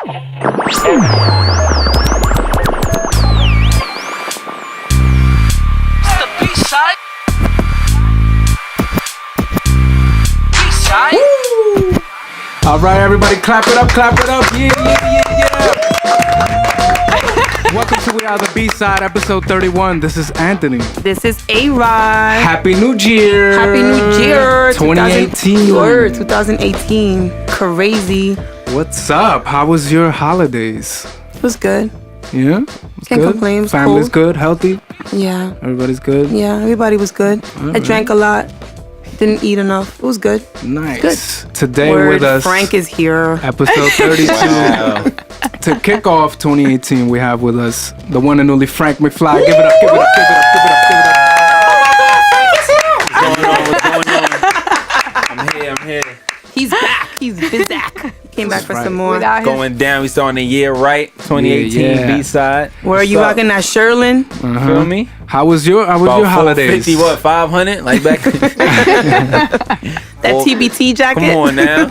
B-side. All right, everybody, clap it up, yeah. Welcome to We Are the B-Side, episode 31. This is Anthony. This is A-Rod. Happy New Year. Happy New Year. 2018. 2018. Crazy. What's up? How was your holidays? It was good. Yeah? Can't complain. It was Family's cool. good, healthy? Yeah. Everybody's good? Yeah, everybody was good. I drank a lot. Didn't eat enough. It was good. Nice. Good. Today Word, with us, Frank is here. episode 32. Wow. To kick off 2018, we have with us the one and only Frank McFly. Give it up, give it up, give it up, give it up, give it up. What's going on? I'm here. He's back. He's back. Came back for right. some more. Going down. We starting the year right. 2018 Yeah. B-side. Where are you What's up? rocking that Sherlin? Feel me? How was your About holidays? 450, what, 500? Like back. That TBT jacket? Come on now.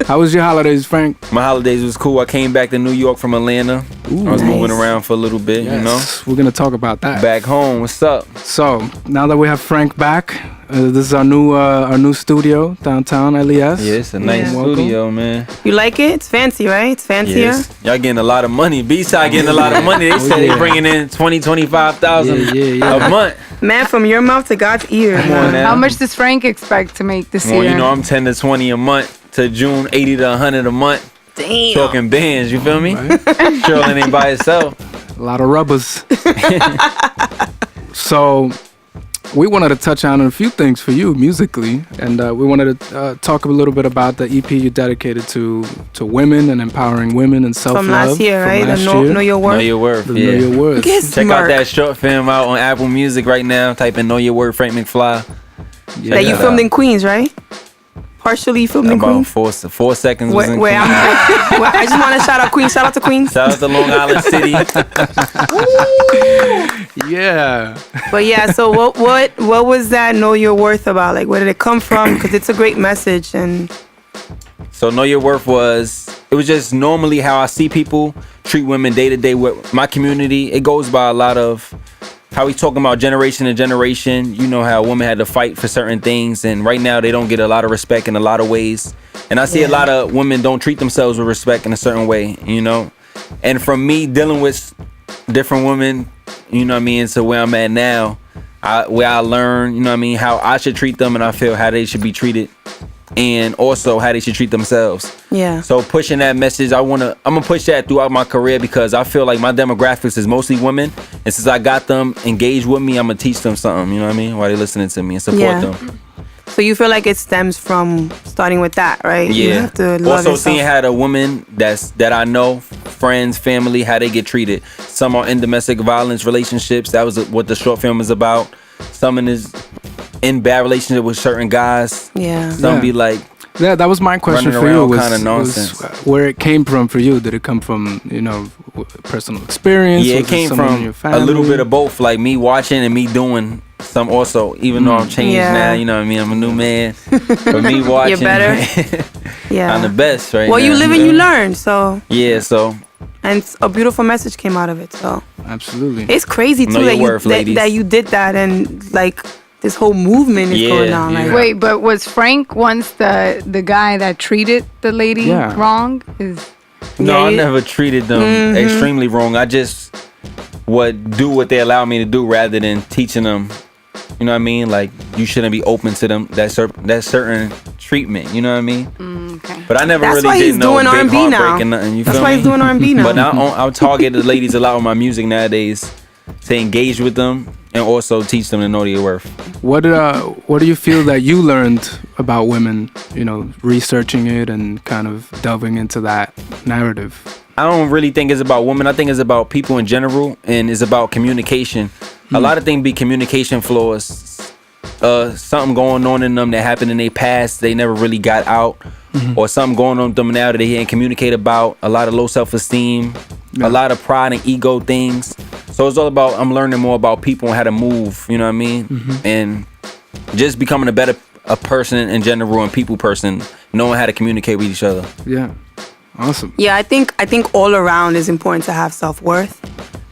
How was your holidays, Frank? My holidays was cool. I came back to New York from Atlanta. Ooh, I was Nice. moving around for a little bit, you know. We're gonna talk about that. Back home. What's up? So now that we have Frank back, this is our new studio downtown LES. Yeah, it's a nice Yeah. studio, man. You like it? It's fancy, right? It's fancier. Yes. Y'all getting a lot of money. B-side getting a lot of money. They said yeah. they bringing in 25,000 Yeah. a month. Man, from your mouth to God's ears. Come on now. How much does Frank expect to make this Well, year? you know, I'm 10 to 20 a month to June, 80 to 100 a month. Damn. Talking bands, you feel me? Right. Shirley ain't by itself. A lot of rubbers. So we wanted to touch on a few things for you musically, and we wanted to talk a little bit about the EP you dedicated to women and empowering women and self-love. From last year, right? The Know Your Worth. Know Your Worth, The yeah. Know Your Worth. Get Check out smart. that short film out on Apple Music right now. Type in Know Your Worth, Frank McFly. Yeah. That you that filmed out. in Queens, right? Partially filmed in About Queens. 4 seconds was in Where Queens. I just want to shout out Queens. Shout out to Queens. Shout out to Long Island City. Yeah. But yeah, so what was that Know Your Worth about? Like, where did it come from? Because it's a great message. And So Know Your Worth it was just normally how I see people treat women day to day with my community. It goes by a lot of how we talking about generation to generation. You know how women had to fight for certain things, and right now they don't get a lot of respect in a lot of ways. And I see a lot of women don't treat themselves with respect in a certain way, you know. And from me dealing with different women, you know what I mean, to where I'm at now, where I learn, you know what I mean, how I should treat them, and I feel how they should be treated, and also how they should treat themselves. yeah. So pushing that message, I'm gonna push that throughout my career, because I feel like my demographics is mostly women, and since I got them engaged with me, I'm gonna teach them something, you know what I mean, while they're listening to me and support Yeah. them. So you feel like it stems from starting with that, right? You Yeah. have to love Also yourself. seeing how the women that I know, friends, family, how they get treated. Some are in domestic violence relationships. That was what the short film is about. Some is in bad relationship with certain guys. Yeah. Some Yeah. be like, Yeah, that was my question Running for you. around Was, kinda nonsense. was where it came from for you? Did it come from, personal experience? yeah, Was it came someone in your from a little family? bit of both, like me watching and me doing some also, even though I'm changed Yeah. now, you know what I mean? I'm a new man. But me watching, better. Yeah. I'm the best right well, now. you live and you know? learn. So, Yeah, so and a beautiful message came out of it. So Absolutely. it's crazy too Know that your worth, ladies. that you did that, and like this whole movement is Yeah, going on. Like, yeah. Wait, but was Frank once the guy that treated the lady Yeah. wrong? no, Yeah, I you- never treated them extremely wrong. I just would do what they allow me to do rather than teaching them. You know what I mean? Like, you shouldn't be open to them that certain treatment. You know what I mean? Okay. But I never That's really why did he's no doing big R&B heartbreak now. and nothing. You That's feel why me? he's doing R&B now. But I'll target the ladies a lot on my music nowadays to engage with them and also teach them to know their worth. What do you feel that you learned about women, researching it and kind of delving into that narrative? I don't really think it's about women. I think it's about people in general, and it's about communication. A lot of things be communication flaws. Something going on in them that happened in their past, they never really got out, or something going on with them now that they can't communicate about. A lot of low self-esteem, Yeah. a lot of pride and ego things. So it's all about, I'm learning more about people and how to move, you know what I mean? And just becoming a person in general and people person, knowing how to communicate with each other. Yeah. Awesome. Yeah, I think all around is important to have self-worth,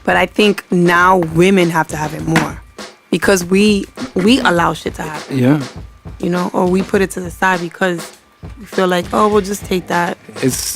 but I think now women have to have it more because we allow shit to happen. Yeah. You know, or we put it to the side because we feel like, oh, we'll just take that.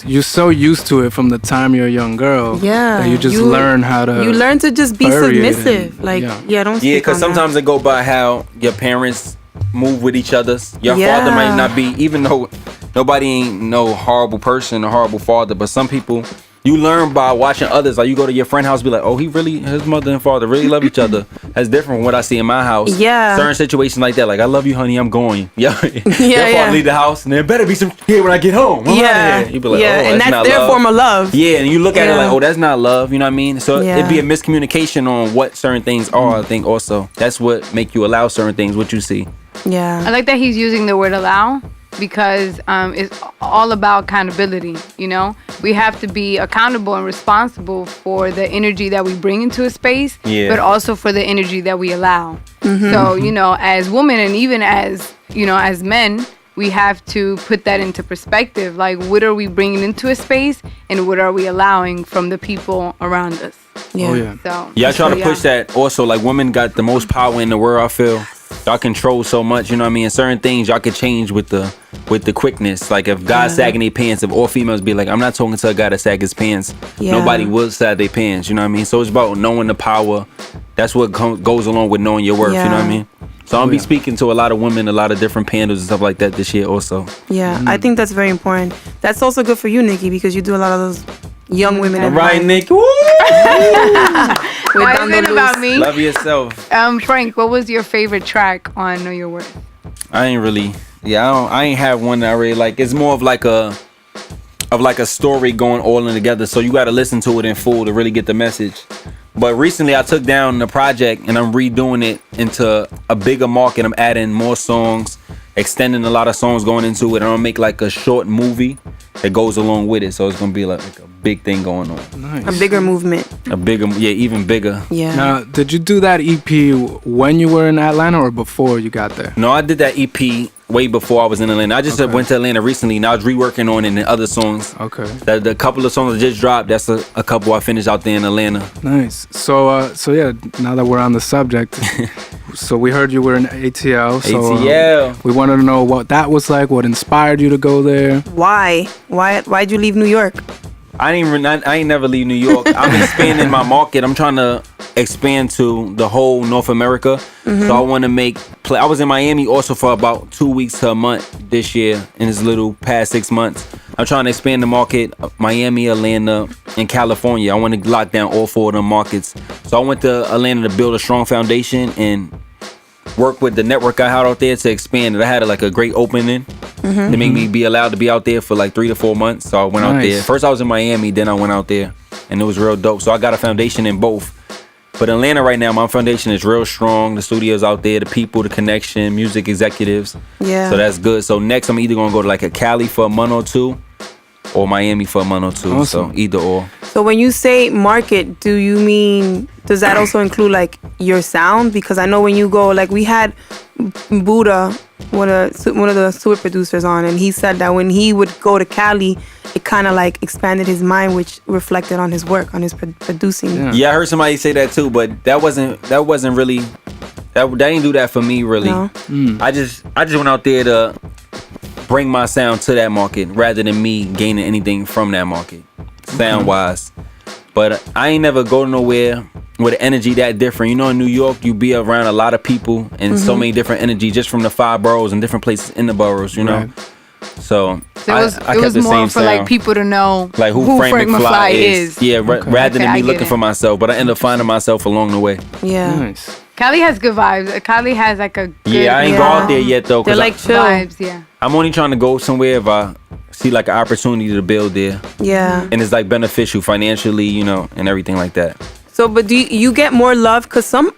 You're so used to it from the time you're a young girl. Yeah. That you just learn how to. You learn to just be bury it submissive. and- Like, yeah. don't. Yeah, speak because on sometimes that. it go by how your parents move with each other. Your Yeah. father might not be, even though nobody ain't no horrible person or horrible father, but some people, you learn by watching others. Like you go to your friend's house, be like, oh, his mother and father really love each other. That's different from what I see in my house. Yeah. Certain situations like that, like I love you, honey, I'm going. Yeah. Your father yeah. leave the house, and there better be some here when I get home. I'm Yeah, outta here. You be like, yeah, oh, and that's not their love. form of love. Yeah, and you look at it Yeah. like, oh, that's not love. You know what I mean? So Yeah. it'd be a miscommunication on what certain things are. I think also that's what make you allow certain things. What you see. I Yeah. like that he's using the word allow because it's all about accountability. You know, we have to be accountable and responsible for the energy that we bring into a space, Yeah. but also for the energy that we allow. So, you know, as women and even as, you know, as men, we have to put that into perspective. Like, what are we bringing into a space and what are we allowing from the people around us? Yeah. Oh yeah. So, Yeah, I try to so, push that. Also, like women got the most power in the world. I feel y'all control so much. You know what I mean? And certain things y'all could change with the quickness. Like if guys sagging their pants, if all females be like, I'm not talking to a guy that sag his pants. Yeah. Nobody will sag their pants. You know what I mean? So it's about knowing the power. That's what goes along with knowing your worth. You know what I Yeah. mean? So I'm gonna be speaking to a lot of women, a lot of different panels and stuff like that this year also. Yeah. I think that's very important. That's also good for you, Nikki, because you do a lot of those young women. All in right, mind. Nick. Woo! why is it about me? Love yourself. Frank, what was your favorite track on Know Your Worth? I ain't really. Yeah, I ain't have one that I really like. It's more of like a story going all in together. So you got to listen to it in full to really get the message. But recently I took down the project and I'm redoing it into a bigger market. I'm adding more songs, extending a lot of songs going into it. And I'm gonna make like a short movie that goes along with it. So it's gonna be like a big thing going on. Nice. A bigger movement. Even bigger. Yeah. Now, did you do that EP when you were in Atlanta or before you got there? No, I did that EP way before I was in Atlanta. I just went to Atlanta recently and I was reworking on it and other songs. Okay. The couple of songs I just dropped, that's a couple I finished out there in Atlanta. Nice. So yeah, now that we're on the subject, so we heard you were in ATL. So, ATL. We wanted to know what that was like, what inspired you to go there. Why'd you leave New York? I ain't never leave New York. I'm expanding my market. I'm trying to expand to the whole North America. So I want to I was in Miami also for about 2 weeks to a month this year in this little past 6 months. I'm trying to expand the market, Miami, Atlanta, and California. I want to lock down all 4 of them markets. So I went to Atlanta to build a strong foundation and work with the network I had out there to expand it. I had like a great opening to make me be allowed to be out there for like 3 to 4 months. So I went out there. First I was in Miami, then I went out there, and it was real dope. So I got a foundation in both. But in Atlanta right now, my foundation is real strong. The studio's out there, the people, the connection, music executives. Yeah. So that's good. So next I'm either gonna go to like a Cali for a month or 2, or Miami for a month or 2. Awesome. So either or. So when you say market, does that also include like your sound? Because I know when you go, like we had Buddha, one of the super producers on, and he said that when he would go to Cali, it kind of like expanded his mind, which reflected on his work, on his producing. Yeah. Yeah, I heard somebody say that too, but that wasn't really that didn't do that for me really. No? I just went out there to bring my sound to that market rather than me gaining anything from that market, sound wise. But I ain't never go nowhere with an energy that different. You know, in New York, you be around a lot of people and so many different energy just from the 5 boroughs and different places in the boroughs, you know. Right. So It was, I it kept was the more same for like sound. people to know Like who Frank McFly is. Yeah, rather than I me get looking it. for myself. But I end up finding myself along the way. Yeah. Nice. Cali has good vibes. Cali has like a good Yeah, I ain't go out there yet though. They're 'Cause like chill. vibes. Yeah. I'm only trying to go somewhere if I see like an opportunity to build there. Yeah. And it's like beneficial financially, you know, and everything like that. So, but do you get more love? Because some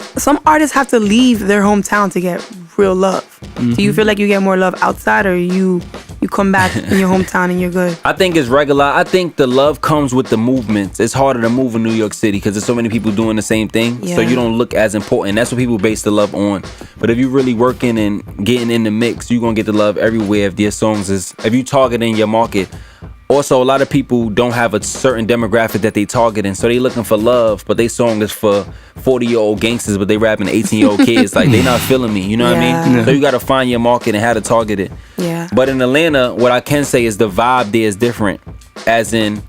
artists have to leave their hometown to get real love. Do you feel like you get more love outside, or you come back in your hometown and you're good? I think it's regular. I think the love comes with the movements. It's harder to move in New York City because there's so many people doing the same thing. So Yeah. you don't look as important. That's what people base the love on. But if you really working and getting in the mix, you're going to get the love everywhere if your songs if you targeting your market. also a lot of people don't have a certain demographic that they targeting, so they looking for love, but they song is for 40-year-old gangsters, but they rapping 18-year-old kids. Like, they not feeling me, you know what I mean? Yeah. So you gotta find your market and how to target it. Yeah. But in Atlanta, what I can say is the vibe there is different, as in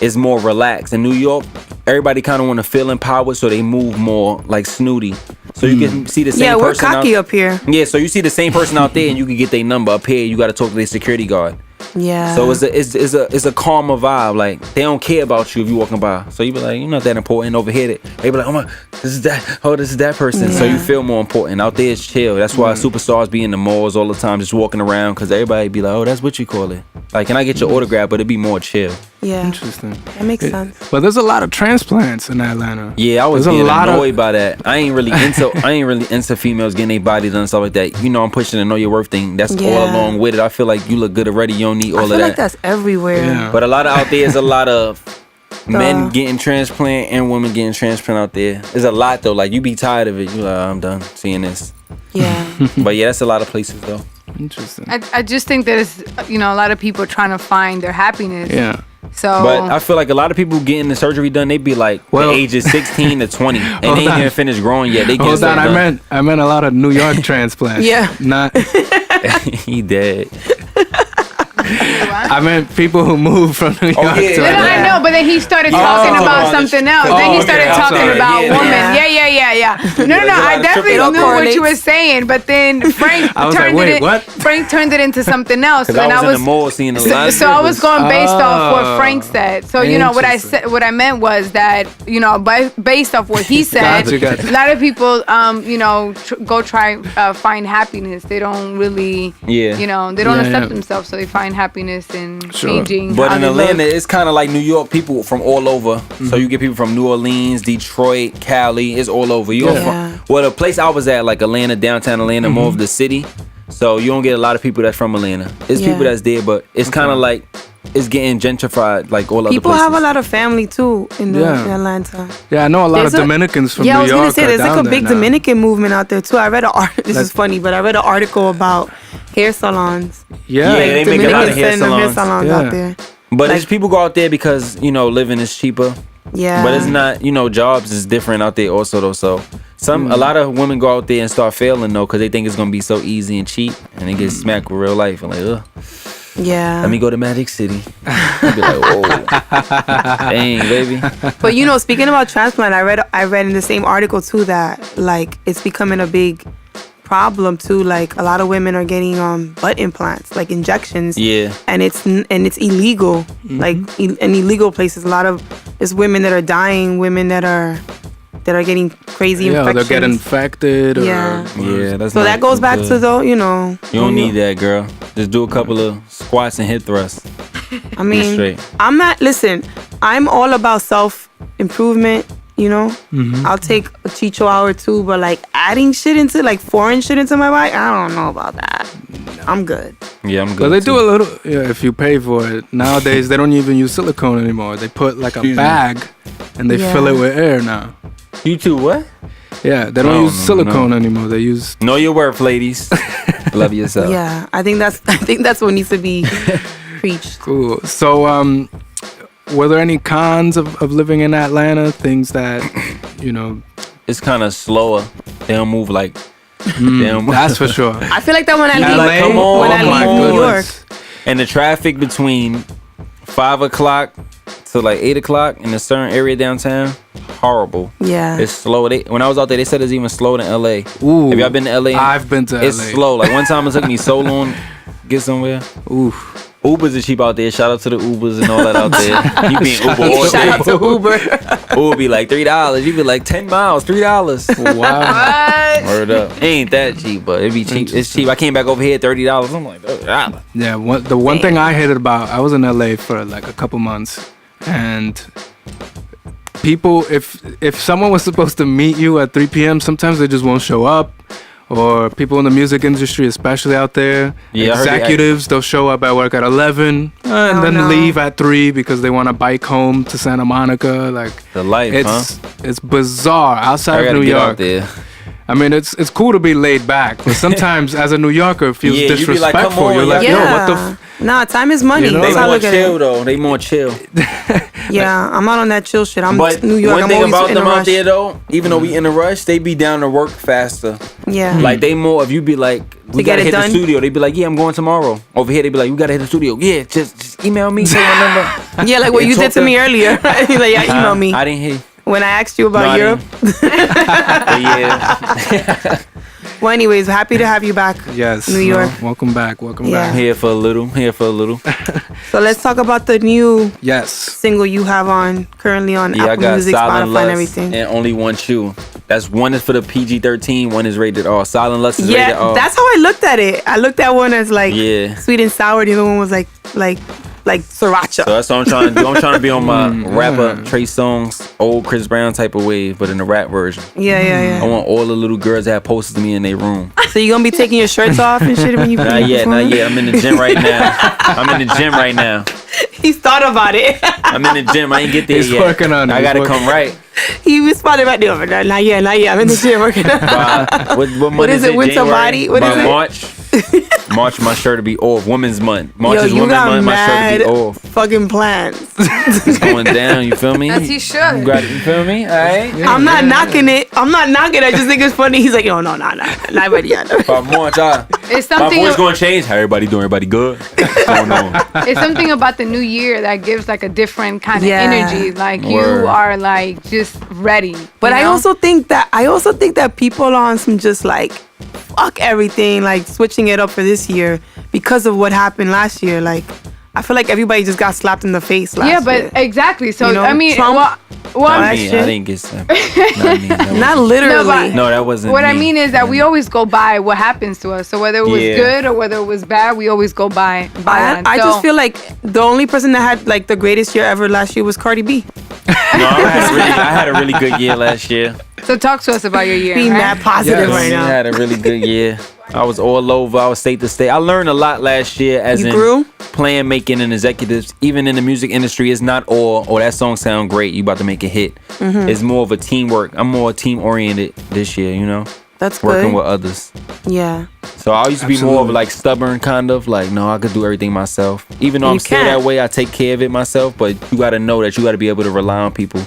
it's more relaxed. In New York, everybody kind of want to feel empowered, so they move more like snooty. So you can see the same Yeah, we're person cocky up here. Yeah, so you see the same person out there, and you can get their number. Up here, you got to talk to their security guard. Yeah. So it's a calmer vibe. Like, they don't care about you if you walking by. So you be like, you're not that important. Over here, they be like, oh my, this is that person. So you feel more important. Out there, it's chill. That's why superstars be in the malls all the time, just walking around, because everybody be like, oh, that's what you call it. Like, can I get your autograph? But it'd be more chill. Yeah. Interesting. That makes sense. But there's a lot of transplants in Atlanta. Yeah, I was There's a getting lot of- annoyed by that. I ain't really into females getting their body done and stuff like that. You know, I'm pushing the know your worth thing. That's all Yeah. along with it. I feel like you look good already. You don't need all I of feel that. like that's everywhere. Yeah. But a lot of out there is a lot of men getting transplant and women getting transplant out there. There's a lot though. Like, you be tired of it. You like, I'm done seeing this. Yeah. But yeah, that's a lot of places though. Interesting. I just think that it's, a lot of people trying to find their happiness. Yeah. So. But I feel like a lot of people getting the surgery done, they be like Well- the ages 16 to 20, and they Hold ain't on. even finished growing yet. They getting Hold on, something I meant a lot of New York transplants. Yeah. Not. done. He dead. I meant people who moved from New York yeah. to No, no, Atlanta. I know, but then he started talking about something else. Then he okay, started I'm talking sorry. about Yeah, women. yeah. Yeah. No, I definitely It all knew what you correlates. were saying, but then Frank I was like, turned wait, it. what? Frank turned it into something else. Because I was in the mall seeing a lot of So I was strippers. going based off what Oh. Frank said. So what I said, what I meant was that based off what he said, Gotcha. a lot of people, go try find happiness. They don't really, Yeah. they don't Yeah, accept yeah. themselves, so they find happiness in Sure. changing. But how in they look. Atlanta, it's kind of like New York, people from all over. So you get people from New Orleans, Detroit, Cali, it's all over. You don't Yeah. well, the place I was at, like Atlanta, downtown Atlanta, more of the city. So you don't get a lot of people that's from Atlanta. It's Yeah. people that's there, but it's kind of like it's getting gentrified, like all other People places. have a lot of family too in Yeah. Atlanta. Yeah, I know a lot There's of a- Dominicans from Yeah, New I was York. gonna say are there's like down a there big now. Dominican movement out there too. I read this Like- is funny, but I read an article about hair salons. Yeah, Yeah, they make a lot of hair setting up hair salons. salons Yeah. out there. But like- it's people go out there because living is cheaper. Yeah. But it's not, jobs is different out there also though. So a lot of women go out there and start failing though because they think it's gonna be so easy and cheap, and they get smacked with real life and like, ugh. Yeah. Let me go to Magic City. I'd be like, whoa, dang, baby. But speaking about transplant, I read in the same article too that like it's becoming a big problem too. Like a lot of women are getting butt implants, like injections. Yeah. And it's illegal. Like in illegal places, a lot of there's women that are dying, women that are getting crazy Yeah, infections. they're getting infected. Yeah. Yeah, that's So not that goes back good. to though, You don't need that, girl. Just do a couple of squats and hip thrusts. I mean, straight. I'm all about self improvement. I'll take a chicho hour too, but like adding shit into like foreign shit into my body, I don't know about that. I'm good. Yeah, I'm good. But they too. do a little, if you pay for it. Nowadays, they don't even use silicone anymore. They put like a Excuse me. bag and they fill it with air now. You too, what? Yeah, they don't Oh, use silicone anymore. They use. Know your worth, ladies. Love yourself. Yeah, I think that's what needs to be preached. Cool. So, were there any cons of living in Atlanta? Things that, It's kind of slower. They don't move like. they don't move. that's for sure. I feel like that when I leave, LA? come on, when I oh my leave New York. goodness. And the traffic between 5 o'clock to like 8 o'clock in a certain area downtown, horrible. Yeah. It's slow. When I was out there, they said it's even slower than LA. Ooh, Have y'all been to LA? I've been to It's LA. slow. Like one time it took me so long to get somewhere. Oof. Ubers are cheap out there. Shout out to the Ubers and all that out there. You be in Uber all Shout out day. to Uber. Uber be like $3. You be like 10 miles, $3. Wow. Word up. Ain't that cheap, but it be cheap. It's cheap. I came back over here $30. I'm like, $30. Yeah, the one thing I hated about, I was in LA for like a couple months, and people, if someone was supposed to meet you at 3 p.m., sometimes they just won't show up. Or people in the music industry, especially out there, Yeah, I heard executives, they'll show up at work at 11 and Oh, then no. leave at 3 because they want to bike home to Santa Monica. Like, The life, it's bizarre I outside of gotta New get York. out there. I mean, it's cool to be laid back, but sometimes as a New Yorker, it feels Yeah, you be like, disrespectful. come on, You're like, yeah. yo, what the Nah, time is money. You know? They That's how I more look at chill it. though. They more chill. Yeah, I'm not on that chill shit. I'm But New York. one I'm thing always about in a them out rush. there though, even though we in a rush, they be down to work faster. Yeah. Like they more. If you be like, we get gotta it hit done? the studio. They be like, yeah, I'm going tomorrow. Over here, they be like, we gotta hit the studio. Yeah, just email me. Say my number. Yeah, like what They you talk did to me earlier. Like, yeah, email me. I didn't hear. When I asked you No, about I Europe. But yeah, Well, anyways, happy to have you back. Yes. New York. Welcome back. Welcome Yeah. back. here for a little. Here for a little. So let's talk about the new Yes. single you have on currently on Yeah, I Apple got Music, Silent Spotify, Lust and everything. and Only One Chew. That's one is for the PG-13. One is rated R. Silent Lust is rated Yeah, R. that's how I looked at it. I looked at one as like Yeah. sweet and sour. The other one was like sriracha. So that's what I'm trying to do. I'm trying to be on my rapper Trey Songz, old Chris Brown type of wave, but in the rap version. Yeah. I want all the little girls that have posters of me in their room. So you gonna be taking your shirts off and shit when you Not yet, not yet. I'm in the gym right now. He's thought about it. I'm in the gym. I ain't get there He's yet. working on it. I He's gotta working. come right. He was spotted right there. Not yet. I'm in the gym working out. What month is it, winter January? body? What By is it? March. March, my shirt will be off. Women's month. March Yo, is you women's got month. My shirt mad will be off. fucking plans. It's going down. You feel me? As he should. You feel me? All right. I'm not knocking it. I just think it's funny. He's like, yo, no, not ready yet. By March, It's my something. voice gonna change. How everybody doing? Everybody good? Going on. It's something about the new year that gives like a different kind of Yeah. energy. Like Word. you are like just ready. But you I know? also think that people on some just like fuck everything, like switching it up for this year because of what happened last year. Like I feel like everybody just got slapped in the face last yeah, but year. exactly. So You know, I mean, Trump- well, Not that me. shit. I didn't get slapped. Not me. That Not wasn't- literally. No, No, that wasn't. what I me. mean is that we always go by what happens to us. So whether it was Yeah. good or whether it was bad, we always go by that. I So- just feel like the only person that had like the greatest year ever last year was Cardi B. No, I had a really good year last year. So talk to us about your year. Being right? mad positive Yes. right I now. had a really good year. I was all over. I was state to state. I learned a lot last year as You in grew? plan making and executives. Even in the music industry, it's not all, oh, that song sound great, you about to make a hit. Mm-hmm. It's more of a teamwork. I'm more team oriented this year, you know? That's Working good. with others. Yeah. So I used to be more of Absolutely. like stubborn kind of like, no, I could do everything myself. Even though You I'm still can't. that way, I take care of it myself, but you gotta know that you gotta be able to rely on people.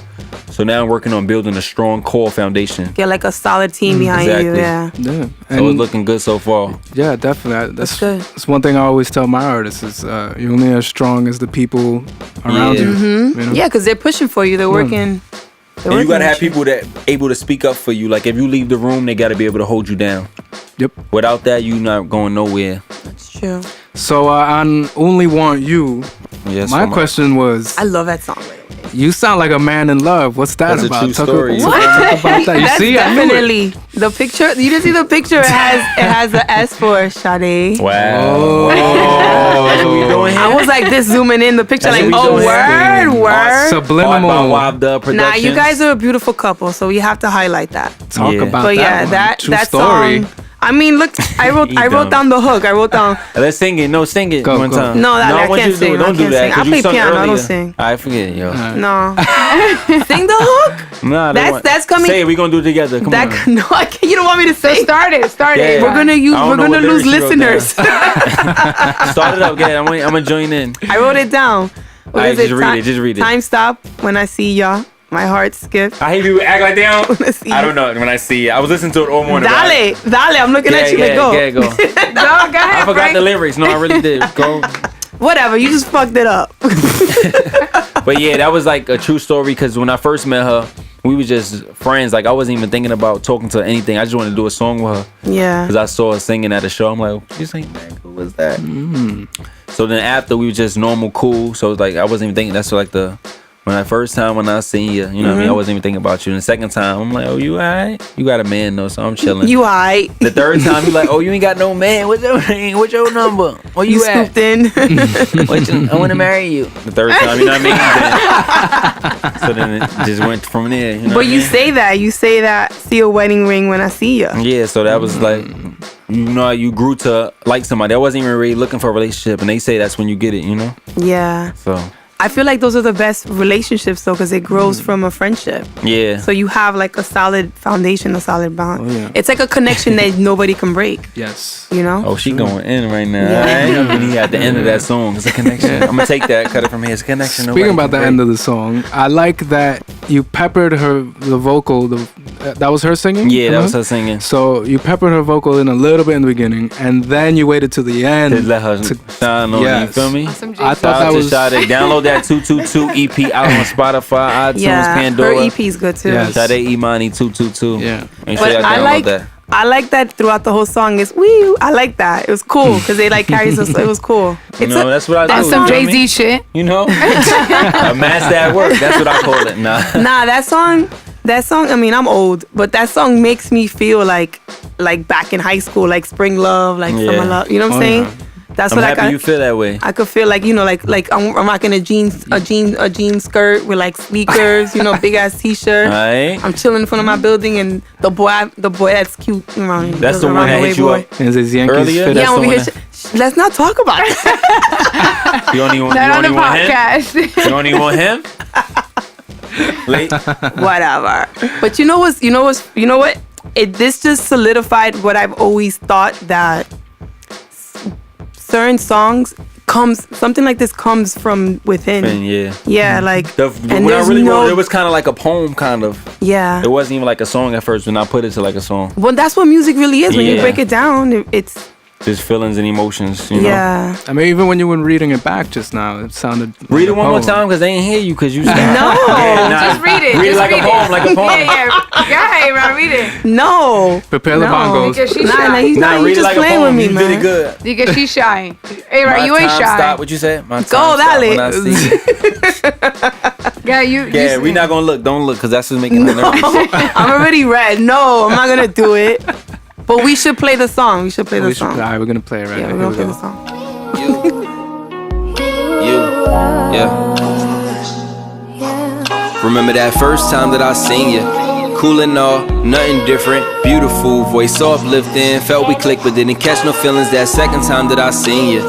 So now I'm working on building a strong core foundation. Get like a solid team behind you. Exactly. Yeah. Yeah. So it's looking good so far. Yeah, definitely. That's good. That's one thing I always tell my artists is you're only as strong as the people around Yeah. you. Mm-hmm. You know? Yeah, because they're pushing for you. They're working. And you gotta have people that able to speak up for you. Like if you leave the room, they gotta be able to hold you down. Yep. Without that, you not going nowhere. It's true. So on Only Want You, Yes. my question was, I love that song. you sound like a man in love. What's that That's a about? true Talk story. talk What? about that. You That's see, I knew it. definitely the picture. You didn't see the picture. It has the S for Sade. Wow. Oh. That's what we doing here. I was like this zooming in the picture, That's like, what we oh, doing. word. Subliminal. Nah, you guys are a beautiful couple, so we have to highlight that. Talk Yeah. about But yeah, one. that True that story. song. I mean, look, I wrote dumb. down the hook. I wrote down. Let's sing it. No, sing it Go, one go. time. No, that- I I want can't you to do sing. it. I Don't do can't that. sing. I 'cause you play sung piano. I don't earlier. sing. I forget, yo. No, sing the hook. Nah, That's coming. Say it. We gonna do it together. Come on. No, I can't. You don't want me to So sing. start it. Yeah. We're gonna use. I don't We're know gonna what lose lyrics you wrote listeners. Start it up, yeah. I'm gonna join in. I wrote it down. What Alright, is just read it, just read it. Time stop when I see y'all. My heart skips. I hear people act like they don't. Let's see. I don't know. When I see it, I was listening to it all morning. Dale, I'm looking at you. Like, go. go. Go, go I ahead, forgot Frank. the lyrics. No, I really did. Go. Whatever. You just fucked it up. But yeah, that was like a true story because when I first met her, we was just friends. Like I wasn't even thinking about talking to her anything. I just wanted to do a song with her Yeah. because I saw her singing at a show. I'm like, she singing that? Who was that? So then after we was just normal, cool. So it's like I wasn't even thinking. That's like when I seen you, you know what I mean? I wasn't even thinking about you. And the second time, I'm like, oh, you alright? You got a man though, so I'm chilling. You alright. The third time, you like, oh, you ain't got no man. What's your name? What's your number? Where You you at? scooped in. I want to marry you. The third time, you know what I mean? So then it just went from there. You know But what I you mean? say that. You say that. See a wedding ring when I see you. Yeah, so that was like, you know, you grew to like somebody. I wasn't even really looking for a relationship, and they say that's when you get it, you know? Yeah. So I feel like those are the best relationships though, because it grows from a friendship. Yeah. So you have like a solid foundation, a solid bond. Oh, yeah. It's like a connection that nobody can break. Yes. You know? Oh, she going in right now. Yeah. I ain't gonna be at the end of that song. It's a connection. I'm gonna take that, cut it from here. It's a connection. Speaking about the end of the song, I like that you peppered the vocal. That was her singing? Yeah, that was her singing. So you peppered her vocal in a little bit in the beginning, and then you waited to the end To let her shine on you, feel me? Some I Jay-Z. thought that was... Sade. Download that 222 EP out on Spotify, iTunes, Yeah, Pandora. her EP is good too. Yes. Sade Imani 222. Yeah. Make sure But y'all I download that. like that throughout the whole song is wee. I like that. It was cool because they like carries us. It was cool. You know, that's what I do. That's some you know what I Jay mean? Z shit. You know? A master at work. That's what I call it. Nah. Nah, that song. I mean, I'm old, but that song makes me feel like back in high school, like spring love, like Yeah. summer love. You know what I'm Oh, saying? yeah. That's I'm what happy you feel that way. I could feel like, you know, like I'm rocking a jean skirt with like sneakers, you know, big ass t-shirt. Alright. I'm chilling in front of my building, and the boy that's cute around. That's the one that hit you up Is his Yankees earlier? fit? Yeah, That's over the here. one Let's not talk about it. You only want, Not on the want him? podcast. You only want him? Late. Whatever. But you know what? This just solidified what I've always thought, that certain songs something like this comes from within. Yeah. Yeah, like When I really wrote it, it was kind of like a poem, kind of. yeah. It wasn't even like a song at first when I put it to like a song. Well, that's what music really is. When you Yeah. break it down, it's Just feelings and emotions, you know? yeah. I mean, even when you were reading it back just now, it sounded. Read like it a one more poem. time because they ain't hear you because you No. Just read it. Read it Just like read a poem, it. like a poem. Yeah. Go ahead, read it. No. Prepare the No. bongos. Because she's Nah, shy. you Nah, you read it just like a playing poem. with me, You man. did it good. Because she's shy. Hey, right, My you ain't time shy. Stop. What you said? My time Go, stop dale. when I see you. Yeah, you. Yeah, we not gonna look. Don't look because that's what's making me nervous. I'm already red. No, I'm not gonna do it. But we should play the song. We should play the We should, song. all right, we're gonna play it right Yeah, now. we're Here gonna we play go. the song. Yeah. Remember that first time that I seen you? Cool and all, nothing different. Beautiful, voice uplifting. Felt we clicked, but didn't catch no feelings that second time that I seen you.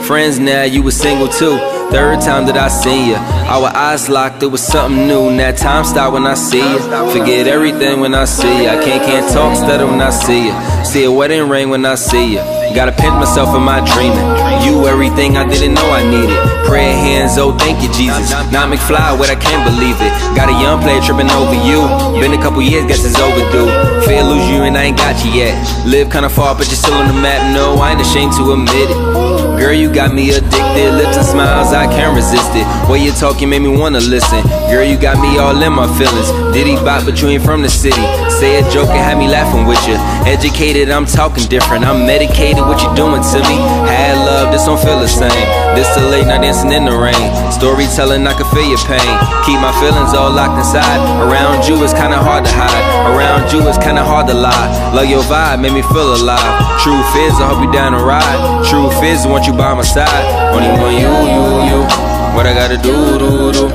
Friends now, you was single too. Third time that I seen you. Our eyes locked, it was something new. And that time stopped when I see you. Forget everything when I see you. I can't talk, stutter when I see you. See a wedding ring when I see you. Gotta pinch myself in my dreaming. You everything I didn't know I needed. Prayer hands, oh thank you Jesus. Not McFly, what I can't believe it. Got a young player tripping over you. Been a couple years, guess it's overdue. Fear lose you and I ain't got you yet. Live kinda far, but you're still on the map. No, I ain't ashamed to admit it. Girl, you got me addicted. Lips and smiles, I can't resist it. Way you talk, you made me wanna listen. Girl, you got me all in my feelings. Diddy bop, but you ain't from the city. Say a joke and have me laughing with you. Educated, I'm talking different. I'm medicated, what you doing to me? Had love, this don't feel the same. This too late, not dancing in the rain. Storytelling, I can feel your pain. Keep my feelings all locked inside. Around you, it's kinda hard to hide. Around you, it's kinda hard to lie. Love your vibe, made me feel alive. Truth is, I hope you down to ride. Truth is, I want you by my side. Only want you. What I gotta do.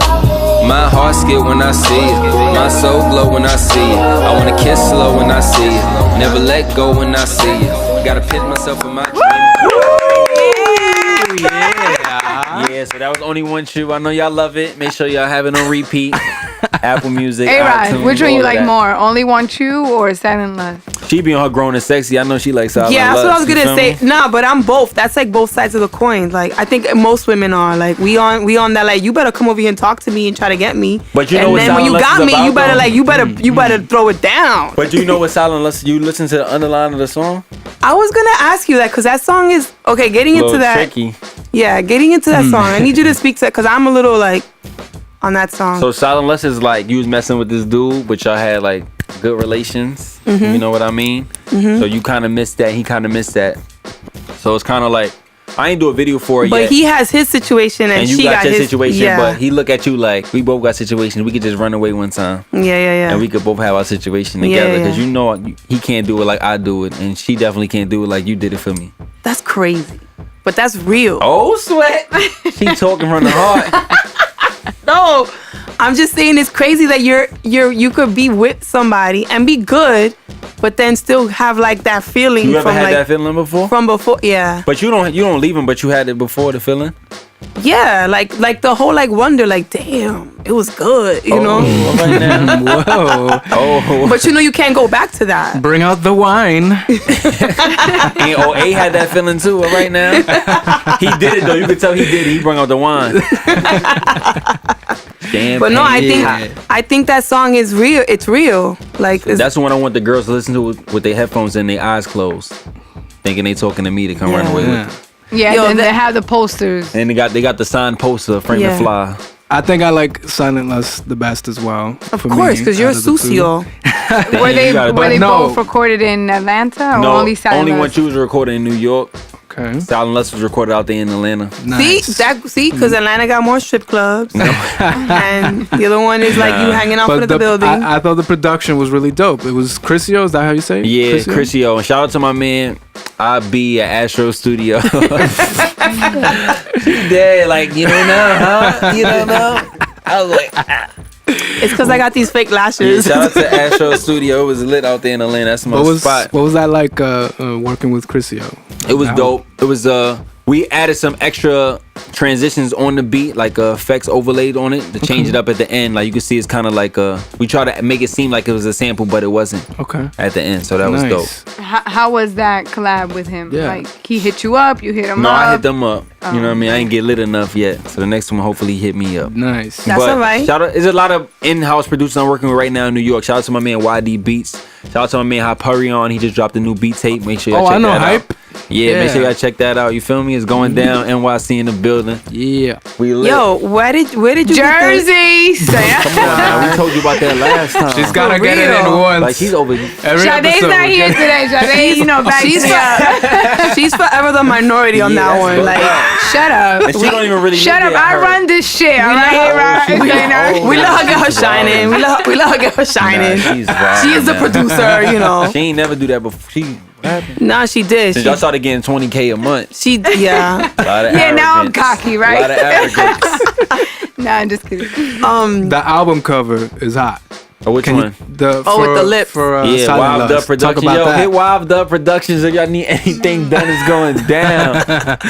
My heart skip when I see it. My soul glow when I see it. I wanna kiss slow when I see it. Never let go when I see it. Gotta pinch myself in my dream. Yeah, so that was Only Want You. I know y'all love it. Make sure y'all have it on repeat. Apple Music. Hey, Rod, iTunes, which one you all of like that. more? Only Want You or Silent Lust? She be on her grown and sexy. I know she likes Silent Yeah, that's what I was Lust, you gonna feel say. me? Nah, but I'm both. That's like both sides of the coin. Like I think most women are like we on that like you better come over here and talk to me and try to get me. But you know and what then when you Silent got Lust me, is you about, better though? like you better throw it down. But do you know what Silent Lust? You listen to the underline of the song? I was gonna ask you that because that song is okay. Getting A into little that, tricky. yeah, getting into that song. I need you to speak to that because I'm a little like on that song. So Silent Lust is like you was messing with this dude, but y'all had like good relations. You know what I mean? So you kind of missed that. He kind of missed that. So it's kind of like I ain't do a video for it but yet. he has his situation and and you she got your his situation, yeah. but he look at you like we both got situations. We could just run away one time, yeah. and we could both have our situation Yeah, together. Because yeah. you know he can't do it like I do it, and she definitely can't do it like you did it for me. That's crazy, but that's real. Oh sweat, she talking from the heart. No, I'm just saying it's crazy that you could be with somebody and be good, but then still have like that feeling You ever from had like that feeling before? from before. Yeah. But you don't leave him, but you had it before the feeling. Yeah, like the whole like wonder, like damn, it was good, you know. Right now. Whoa. Oh, But you know you can't go back to that. Bring out the wine. and A had that feeling too. Right now, he did it though. You could tell he did it. He brought out the wine. Damn. But no, Yeah. I think that song is real. It's real. Like That's the one I want the girls to listen to with their headphones and their eyes closed, thinking they talking to me to come run away with. Yeah. Yeah, Yo, and they that- have the posters. And they got the signed poster of Frank Yeah. McFly. I think I like Silent Lust the best as well. of course, because you're a sucio. Were they you gotta- were they no. both recorded in Atlanta or No, only Silent only when Lust? you was recorded in New York. Okay. Silent Lust was recorded out there in Atlanta. Nice. See, because Atlanta got more strip clubs, and the other one is like you hanging out But in the building. I thought the production was really dope. It was Chrisio, is that how you say it? Yeah, Chrisio? Chrisio. And shout out to my man, I be at Astro Studio. Yeah, like, you don't know, huh? You don't know? I was like, It's because I got these fake yeah, lashes. shout out to Astro Studio. It was lit out there in Atlanta. That's my spot. What was that like working with Chrisio? It was dope. It was we added some extra transitions on the beat, like effects overlaid on it to change it up at the end. Like you can see, it's kind of like we try to make it seem like it was a sample, but it wasn't Okay. at the end. So that was dope. How was that collab with him? Yeah. Like he hit you up, you hit him No, up. I hit them up. You know what I mean? I ain't get lit enough yet. So the next one, hopefully, hit me up. Nice. That's all right. Shout out, there's a lot of in-house producers I'm working with right now in New York. Shout out to my man YD Beats. Shout out to my man Hyperion. He just dropped a new beat tape. Make sure y'all check I know that Hype. out. Yeah, make Yeah. sure y'all check that out. You feel me? It's going down. NYC in the building. Yeah. We lit. Yo, where did you get this? Jersey. Come on, man. We told you about that last time. She's gotta For get it in real. once. like she's over. Every Sade's episode not we here get- today. Sade, you know, back She's me up. She's forever the minority on Yeah, that that's one. good. Like Shut up. And she don't even really. Shut up. live there, I heard. run this shit. All right, right. she- Zaynab. oh, we let her get her she's shining. wild. We let her get her shining. Nah, she's wild, She is the man. producer, you know. She ain't never do that before. She. What happened? Nah, she did. Since y'all started getting 20K a month. She yeah. A lot of Yeah, now I'm arrogance. cocky, A right? lot of arrogance. Nah, I'm just kidding. The album cover is hot. Oh, which Can you- one? with the lips. For Yeah, Silent Wild Lust. Up Production. Talk about Yo, that. hit Wild Up Productions if y'all need anything done. It's going down.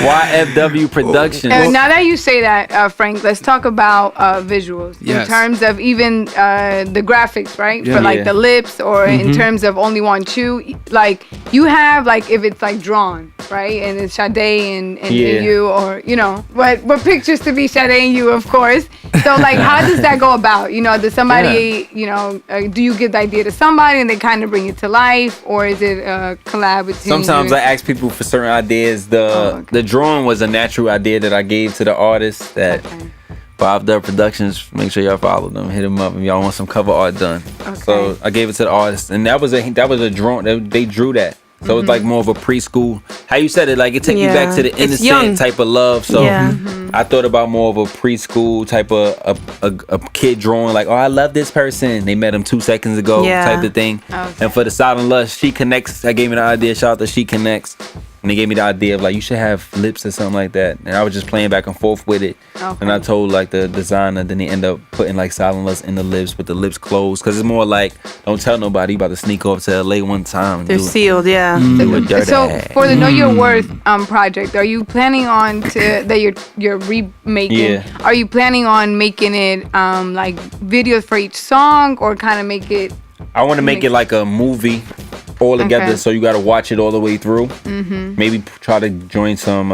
YFW Productions. Now that you say that, Frank, let's talk about visuals Yes. in terms of even the graphics, right? Yeah. For like Yeah. the lips, or in terms of only one chew. Like you have like if it's like drawn, right? And it's Sade and Yeah. you, or you know, what pictures to be Sade and you, of course. So like, how does that go about? You know, does somebody, you know, do you give the idea to somebody and they kind of bring it to life, or is it a collab between Sometimes you? I ask people for certain ideas. okay. The drawing was a natural idea that I gave to the artist that Okay. Wild Up Productions. Make sure y'all follow them. Hit them up if y'all want some cover art done. So I gave it to the artist, and that was a drawing. They drew that. So it's like more of a preschool. How you said it, like it took you back to the Yeah. It's young. innocent type of love. So Yeah. I thought about more of a preschool type of a kid drawing, like, oh, I love this person. They met him 2 seconds ago, Yeah. type of thing. Okay. And for the Silent Lust, She Connects. I gave me the idea. Shout out to She Connects. And they gave me the idea of like, you should have lips or something like that. And I was just playing back and forth with it. Okay. And I told like the designer, then they end up putting like Silent Lust in the lips with the lips closed. Cause it's more like, don't tell nobody, you about to sneak off to LA one time. And They're do sealed, yeah. do it dirty. So for the Know Your Worth project, are you planning on that you're remaking? Yeah. Are you planning on making it like videos for each song, or kind of make it? I want to make it like a movie all together, Okay. so you got to watch it all the way through. Mm-hmm. Maybe try to join some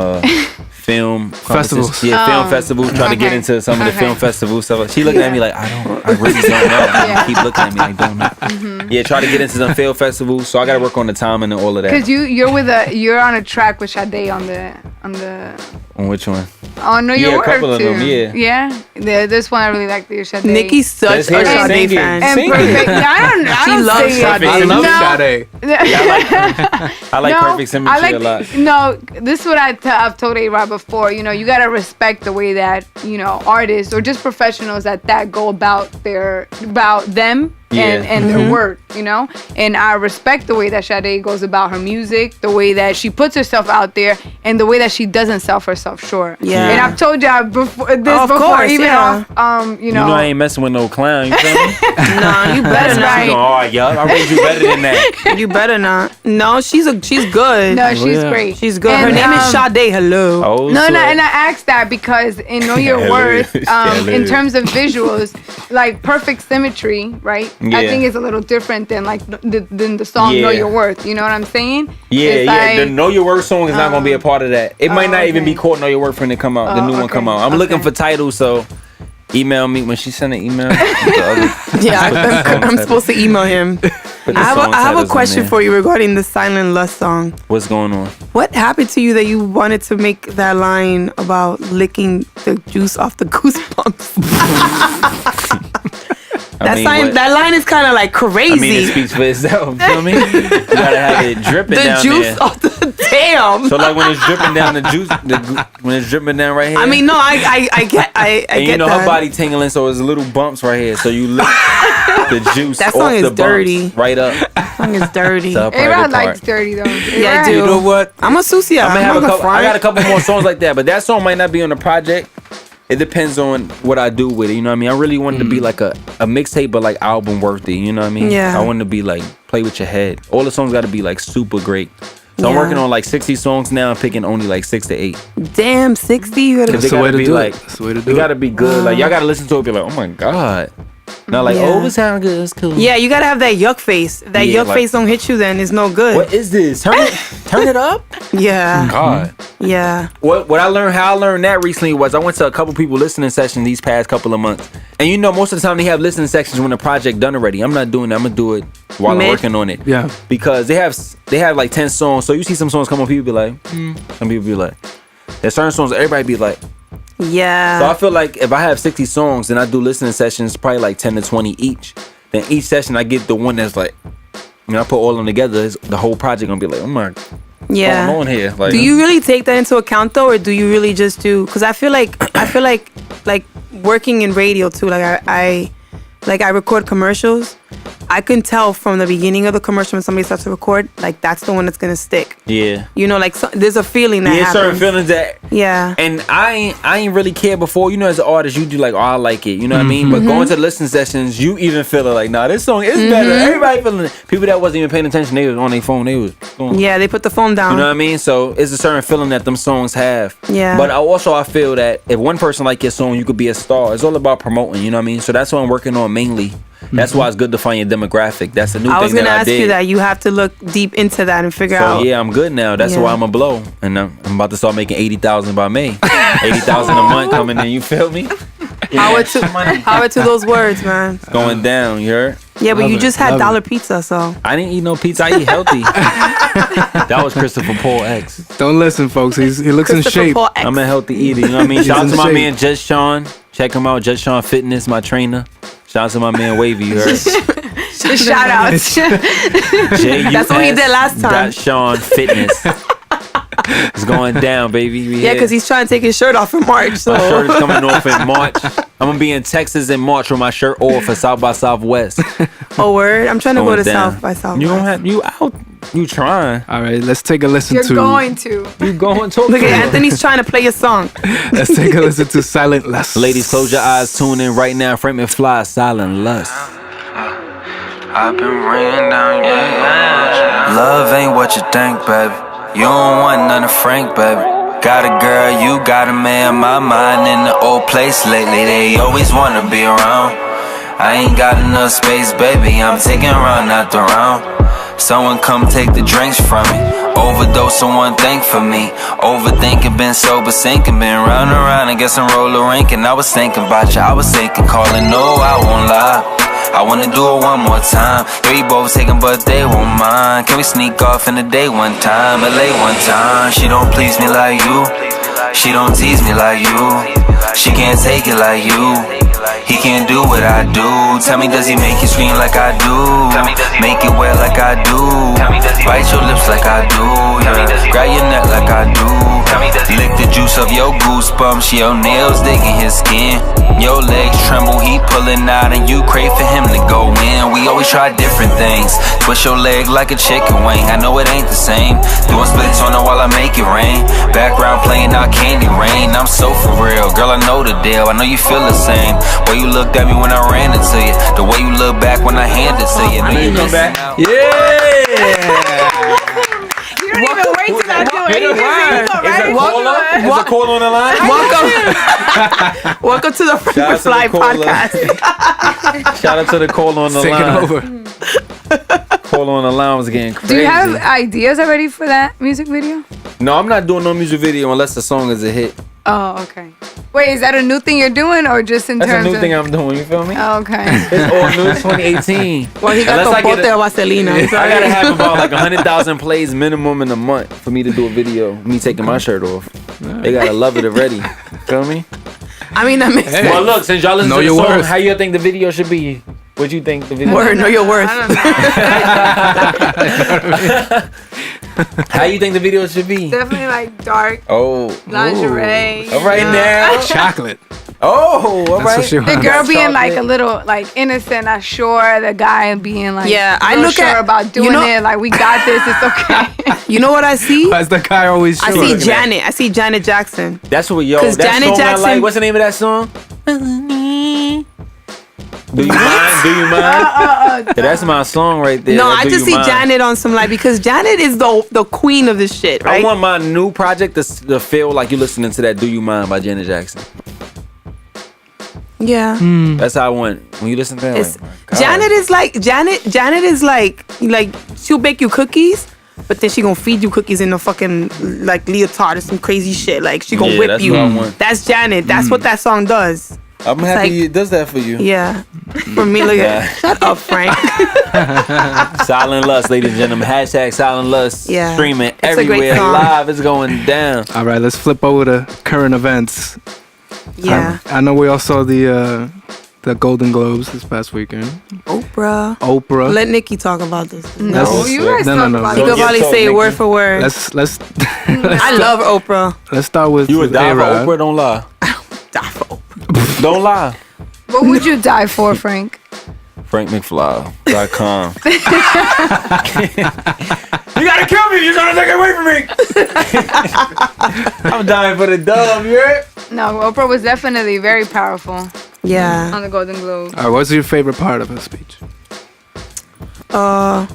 film Festivals. competitions. Yeah, film festivals. Try to get Okay. into some of the Okay. film festivals stuff. She looking at me like, I really don't know. Yeah. Keep looking at me like, don't know. Yeah, try to get into some film festivals. So I got to work on the timing and all of that. Because you're on a track with Sade on the On which one? Know Yeah, Your a Worth couple of them, too. yeah. This one I really like the Sade. Nikki's such Let's a hear it. Sade Sing it. fan. and Sing perfect. Yeah, I She don't loves sing Sade. it. I love No. Sade. I like Perfect Symmetry a lot. No, this is what I've told A-Rod before. You know, you gotta respect the way that, you know, artists or just professionals that go about them and her work, you know? And I respect the way that Sade goes about her music, the way that she puts herself out there, and the way that she doesn't sell herself short. Yeah. And I've told y'all before, course, even yeah. off, You know I ain't messing with no clown, you feel me? Nah, you better That's not. right. Oh, yeah, I raised you better than that. You better not. No, she's good. No, she's yeah. great. She's good. Her And, name is Sade. Hello. Oh, No, so- and I asked that because in Know Your Hello. Worth, in Hello. terms of visuals, like perfect symmetry, right? Yeah. I think it's a little different than like than the song Know Yeah. Your Worth. You know what I'm saying? Yeah, It's yeah. The like- Know Your Worth song is not gonna be a part of that. It might not even okay. be called Know Your Worth when it come out. The new one okay, come out. I'm looking okay. for titles, so email me when she send an email. Yeah, I'm supposed to email him. I have a question for you regarding the Silent Lust song. What's going on? What happened to you that you wanted to make that line about licking the juice off the goosebumps? That line is kind of like crazy. I mean, it speaks for itself. You feel me? You gotta have it dripping the down juice there. off the damn. So like when it's dripping down the juice, when it's dripping down right here. I mean, no, I get and you get know that. her body tingling, so there's little bumps right here. So you lick the juice That off song is the bumps dirty. right up. That song is dirty. to her private A-Rod part. likes dirty though. Yeah, I do. You know what? I'm a Susia. I'm gonna have I'm a not couple. I got a couple more songs like that, but that song might not be on the project. It depends on what I do with it. You know what I mean? I really wanted to be like a mixtape, but like album worthy. You know what I mean? Yeah. I wanted to be like play with your head. All the songs got to be like super great. So I'm Yeah. working on like 60 songs now. I'm picking only like 6 to 8. Damn, 60. You gotta Cause That's they the way gotta to be do like, it. That's the way to do It it. gotta be good. Like y'all gotta listen to it. And be like, oh my god. Not like, Yeah. oh, it sound good. It's cool. Yeah, you gotta have that yuck face. That Yeah, yuck like- face don't hit you, then it's no good. What is this? Turn it up. Yeah, God. yeah. What I learned, how I learned that recently was I went to a couple people listening sessions these past couple of months, and you know most of the time they have listening sections when the project done already. I'm not doing that. I'm gonna do it while I'm Mid. working on it. Yeah. Because they have like 10 songs, so you see some songs come on, people be like, some people be like, there's certain songs everybody be like. Yeah. So I feel like if I have 60 songs and I do listening sessions, probably like 10 to 20 each. Then each session I get the one that's like, you know, I put all of them together. The whole project gonna be like, oh my, what's yeah. going on here? Like, Do you really take that into account though, or do you really just do? Because I feel like working in radio too. Like I record commercials. I can tell from the beginning of the commercial when somebody starts to record, like that's the one that's gonna stick. Yeah. You know, like there's a feeling that Yeah, happens. certain feelings that. Yeah. And I ain't really cared before. You know, as an artist, you do like, oh, I like it. You know what I mean? But Mm-hmm. going to the listening sessions, you even feel it like, nah, this song is better. Everybody feeling it. People that wasn't even paying attention, they was on their phone. They was going. Yeah, they put the phone down. You know what I mean? So it's a certain feeling that them songs have. Yeah. But I feel that if one person like your song, you could be a star. It's all about promoting. You know what I mean? So that's what I'm working on mainly. That's why it's good to find your demographic. That's the new I was thing gonna that I ask did. you that. You have to look deep into that and figure So out. yeah, I'm good now. That's Yeah. why I'm a blow, and I'm about to start making 80,000 by May. 80,000 a month coming in. You feel me? Power to those words, man. Going down. You heard? Yeah, but Love you it, just had love dollar it. pizza, so. I didn't eat no pizza. I eat healthy. That was Christopher Paul X. Don't listen, folks. He looks in Christopher shape. Paul X. I'm a healthy eater. You know what I mean? Shout out in to my shape. man Just Sean. Check him out. Just Sean Fitness, my trainer. Shout out to my man Wavy. You heard? Shout outs. That's what he did last time. Sean Fitness. It's going down, baby. Yeah, because he's trying to take his shirt off in March. So. My shirt is coming off in March. I'm gonna be in Texas in March with my shirt off for South by Southwest. Oh, word. I'm trying to go Going to down. South by Southwest. You don't have you out. You trying? All right, let's take a listen You're to. going to. You going to? Look at Anthony's trying to play your song. Let's take a listen to Silent Lust. Ladies, close your eyes. Tune in right now. Frank McFly, Silent Lust. I've been raining down your ass. Love ain't what you think, baby. You don't want none of Frank, baby. Got a girl, you got a man. My mind in the old place lately. They always wanna be around. I ain't got enough space, baby. I'm taking round after round. Someone come take the drinks from me. Overdose, someone think for me. Overthinking, been sober, sinking, been round and round. I guess I'm roller ranking. I was thinking about you, I was thinking, calling. No, I won't lie. I wanna do it one more time. Yeah, we both taking, but they won't mind. Can we sneak off in the day one time? LA one time. She don't please me like you. She don't tease me like you. She can't take it like you. He can't do what I do. Tell me, does he make you scream like I do? Make it wet like I do. Bite your lips like I do. Yeah. Grab your neck like I do. Lick the juice of your goosebumps. Your nails digging his skin. Your legs tremble, he pulling out, and you crave for him to go in. We always try different things. Twist your leg like a chicken wing. I know it ain't the same. Doing splits on it while I make it rain. Background playing out Candy Rain. I'm so for real, girl, I know the deal. I know you feel the same. Way you looked at me when I ran into you. The way you look back when I hand it to you. I know you come back. Yeah. You don't even wait till I do it. Is a call on the line? Welcome to the Frank McFly podcast. Shout out to the call on the Taking line. over. Call on the line was getting crazy. Do you have ideas already for that music video? No, I'm not doing no music video unless the song is a hit. Oh, okay. Wait, is that a new thing you're doing, or just in That's terms a new of? thing I'm doing. You feel me? Oh, okay. It's all new. It's 2018. Well, he got Unless I the get bote de vaselina. I gotta have about like 100,000 plays minimum in a month for me to do a video. Me taking my shirt off. They gotta love it already. Feel me? I mean, that makes sense. Well, look, since y'all listen Know to the your song, worth. how you think the video should be? What you think the video? Word, know your worth. How you think the video should be? Definitely like dark Oh, lingerie. all right now. Chocolate. Oh, all That's right. what she The wants. girl being like chocolate. a little like innocent, not sure. The guy being like, Yeah, I real look sure at- about doing you know- it. Like, we got this. It's okay. You know what I see? Why is the guy always I sure? see Janet. I see Janet Jackson. That's what yo. 'Cause That Janet song Jackson- I like. What's the name of that song? Do you mind? Do you mind? Yeah, that's my song right there. No, Like, I Do just You see Mind? Janet on some like because Janet is the queen of this shit, I right? want my new project to feel like you listening to that "Do You Mind" by Janet Jackson. Yeah. That's how I want when you listen to that. It's, Like, my God. Janet is like Janet is like she'll bake you cookies, but then she gonna feed you cookies in a fucking like leotard or some crazy shit. Like she gonna Yeah, whip that's you. what I want. That's Janet. That's what that song does. I'm happy like- it does that for you. Yeah. For me, look at shut up, Frank. Silent Lust, ladies and gentlemen. Hashtag Silent Lust. Yeah. Streaming It's a great everywhere. song. Live. It's going down. All right, let's flip over to current events. Yeah. I know we all saw the Golden Globes this past weekend. Oprah. Oprah. Let Nikki talk about this. No, Let's- you guys no, talk no. about She it. could Yeah, probably talk, say it Nikki. word for word. let's I love Oprah. let's start with You would die for A-Rod. Oprah? Don't lie. Die for Oprah. Don't lie. What would you die for, Frank? FrankMcFly.com. You gotta kill me. You're trying to take it away from me. I'm dying for the dub. You heard? No, Oprah was definitely very powerful Yeah. on the Golden Globe. All right, what's your favorite part of her speech? I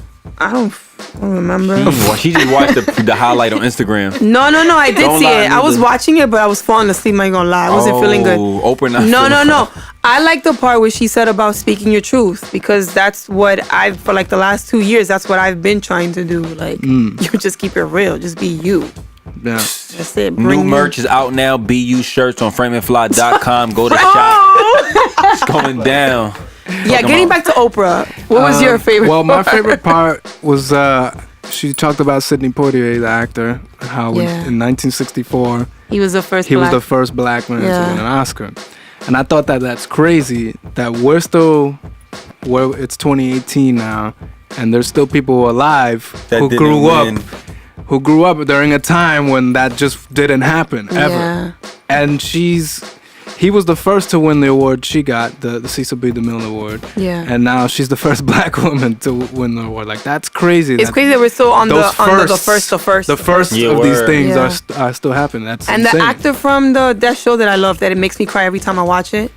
don't remember. She just watched the highlight on Instagram. No. I did Don't see lie, it. I was neither. watching it, but I was falling asleep. I ain't gonna lie. I wasn't feeling good. Oprah not No. feeling- I like the part where she said about speaking your truth because that's what I've for like the last 2 years. That's what I've been trying to do. Like you just keep it real. Just be you. Yeah. That's it. New Bring merch is out now. BU shirts on FrankMcFly.com. Go to shop. It's going down. Yeah, getting back to Oprah. What was your favorite? Well, my part? favorite part was she talked about Sidney Poitier, the actor, how in 1964 He was the first. he was black. the first black man to Yeah. win an Oscar, and I thought that that's crazy that we're still it's 2018 now, and there's still people alive That who didn't win. who grew up during a time when that just didn't happen ever, Yeah. and he was the first to win the award. She got the Cecil B. DeMille Award. Yeah. And now she's the first black woman to win the award. Like, that's crazy. It's crazy that we're still on the those first. The first Yeah, of these word. things Yeah. are still happening. That's And insane. the actor from that show that I love that it makes me cry every time I watch it.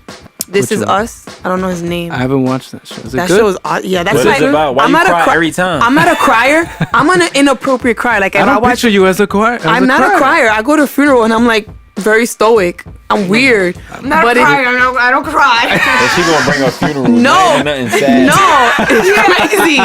This Which Is one? Us. I don't know his name. I haven't watched that show. Is it That good? show is that's What like is it about? Why I'm you not a cry every time? I'm not a crier. I'm an inappropriate crier. Like if I I don't watch, picture you as a choir. I'm not a crier. I go to a funeral and I'm like very stoic. I'm weird. I'm not But a it- crier. I don't cry. And she gonna bring a funeral. No. Not even nothing sad. No, it's crazy.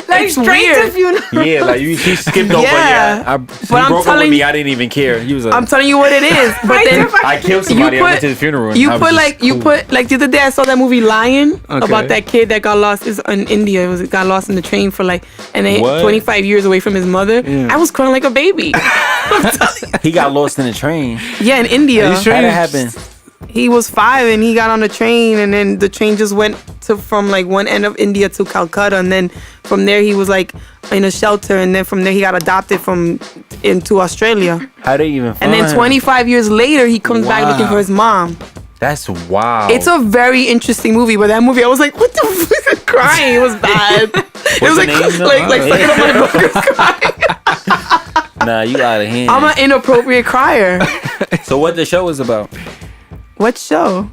Like It's straight weird. to funeral. Yeah, like she skipped over. Yeah. Yeah, But she I'm broke up telling with me. you- I didn't even care. He was like, I'm telling you what it is. But then I killed somebody. I went to his funeral. You I was put just like you cool. put like the other day I saw that movie Lion Okay. about that kid that got lost is in India. It got lost in the train for like and then What? 25 years away from his mother. Yeah. I was crying like a baby. He got lost in the train. Yeah, in India. Are you sure How'd you that happen? he was 5 and he got on the train, and then the train just went from like one end of India to Calcutta, and then from there he was like in a shelter, and then from there he got adopted into Australia. How they even find And then 25 years later he comes back looking for his mom. That's wild. It's a very interesting movie, but that movie I was like, what the fuck? Crying. It was bad. It was the name, though? like sucking up my boogers crying. Nah, you out of hand. I'm an inappropriate crier. So what the show is about? What show?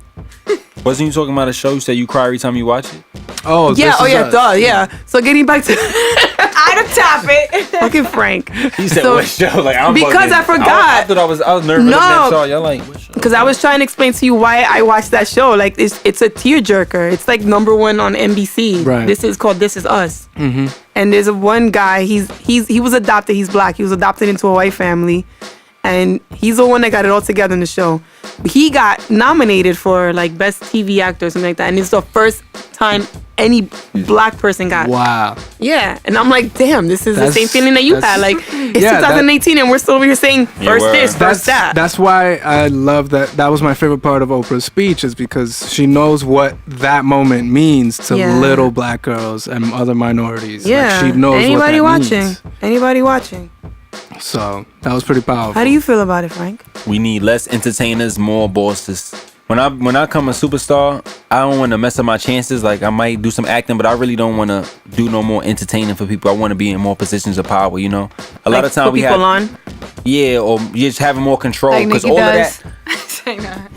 Wasn't you talking about a show? You said you cry every time you watch it? Oh, Yeah, This Is Us. duh, yeah. So getting back to Out of topic. fucking Frank. He said So- what show? Like I'm Because fucking- I forgot. I thought I was nervous. No. looking at y'all. Y'all like what show? Because I was trying to explain to you why I watched that show. Like, it's a tearjerker. It's like #1 on NBC. Right. This is called This Is Us. Mm-hmm. And there's one guy. He was adopted. He's black. He was adopted into a white family, and he's the one that got it all together in the show. He got nominated for like best TV actor or something like that, and it's the first time any black person got. Wow. Yeah, and I'm like, damn, this is the That's- same feeling that you that's- had. Like, it's Yeah, 2018, and we're still over here saying first word. this, first that. That's why I love that. That was my favorite part of Oprah's speech, is because she knows what that moment means to Yeah. little black girls and other minorities. Yeah. Like, she knows Anybody what that watching? means. Anybody watching? So that was pretty powerful. How do you feel about it, Frank? We need less entertainers, more bosses. When I come a superstar, I don't want to mess up my chances. Like I might do some acting, but I really don't want to do no more entertaining for people. I want to be in more positions of power. You know, a lot of time put we people have, on. yeah, or just having more control Like because Nikki all does. of that.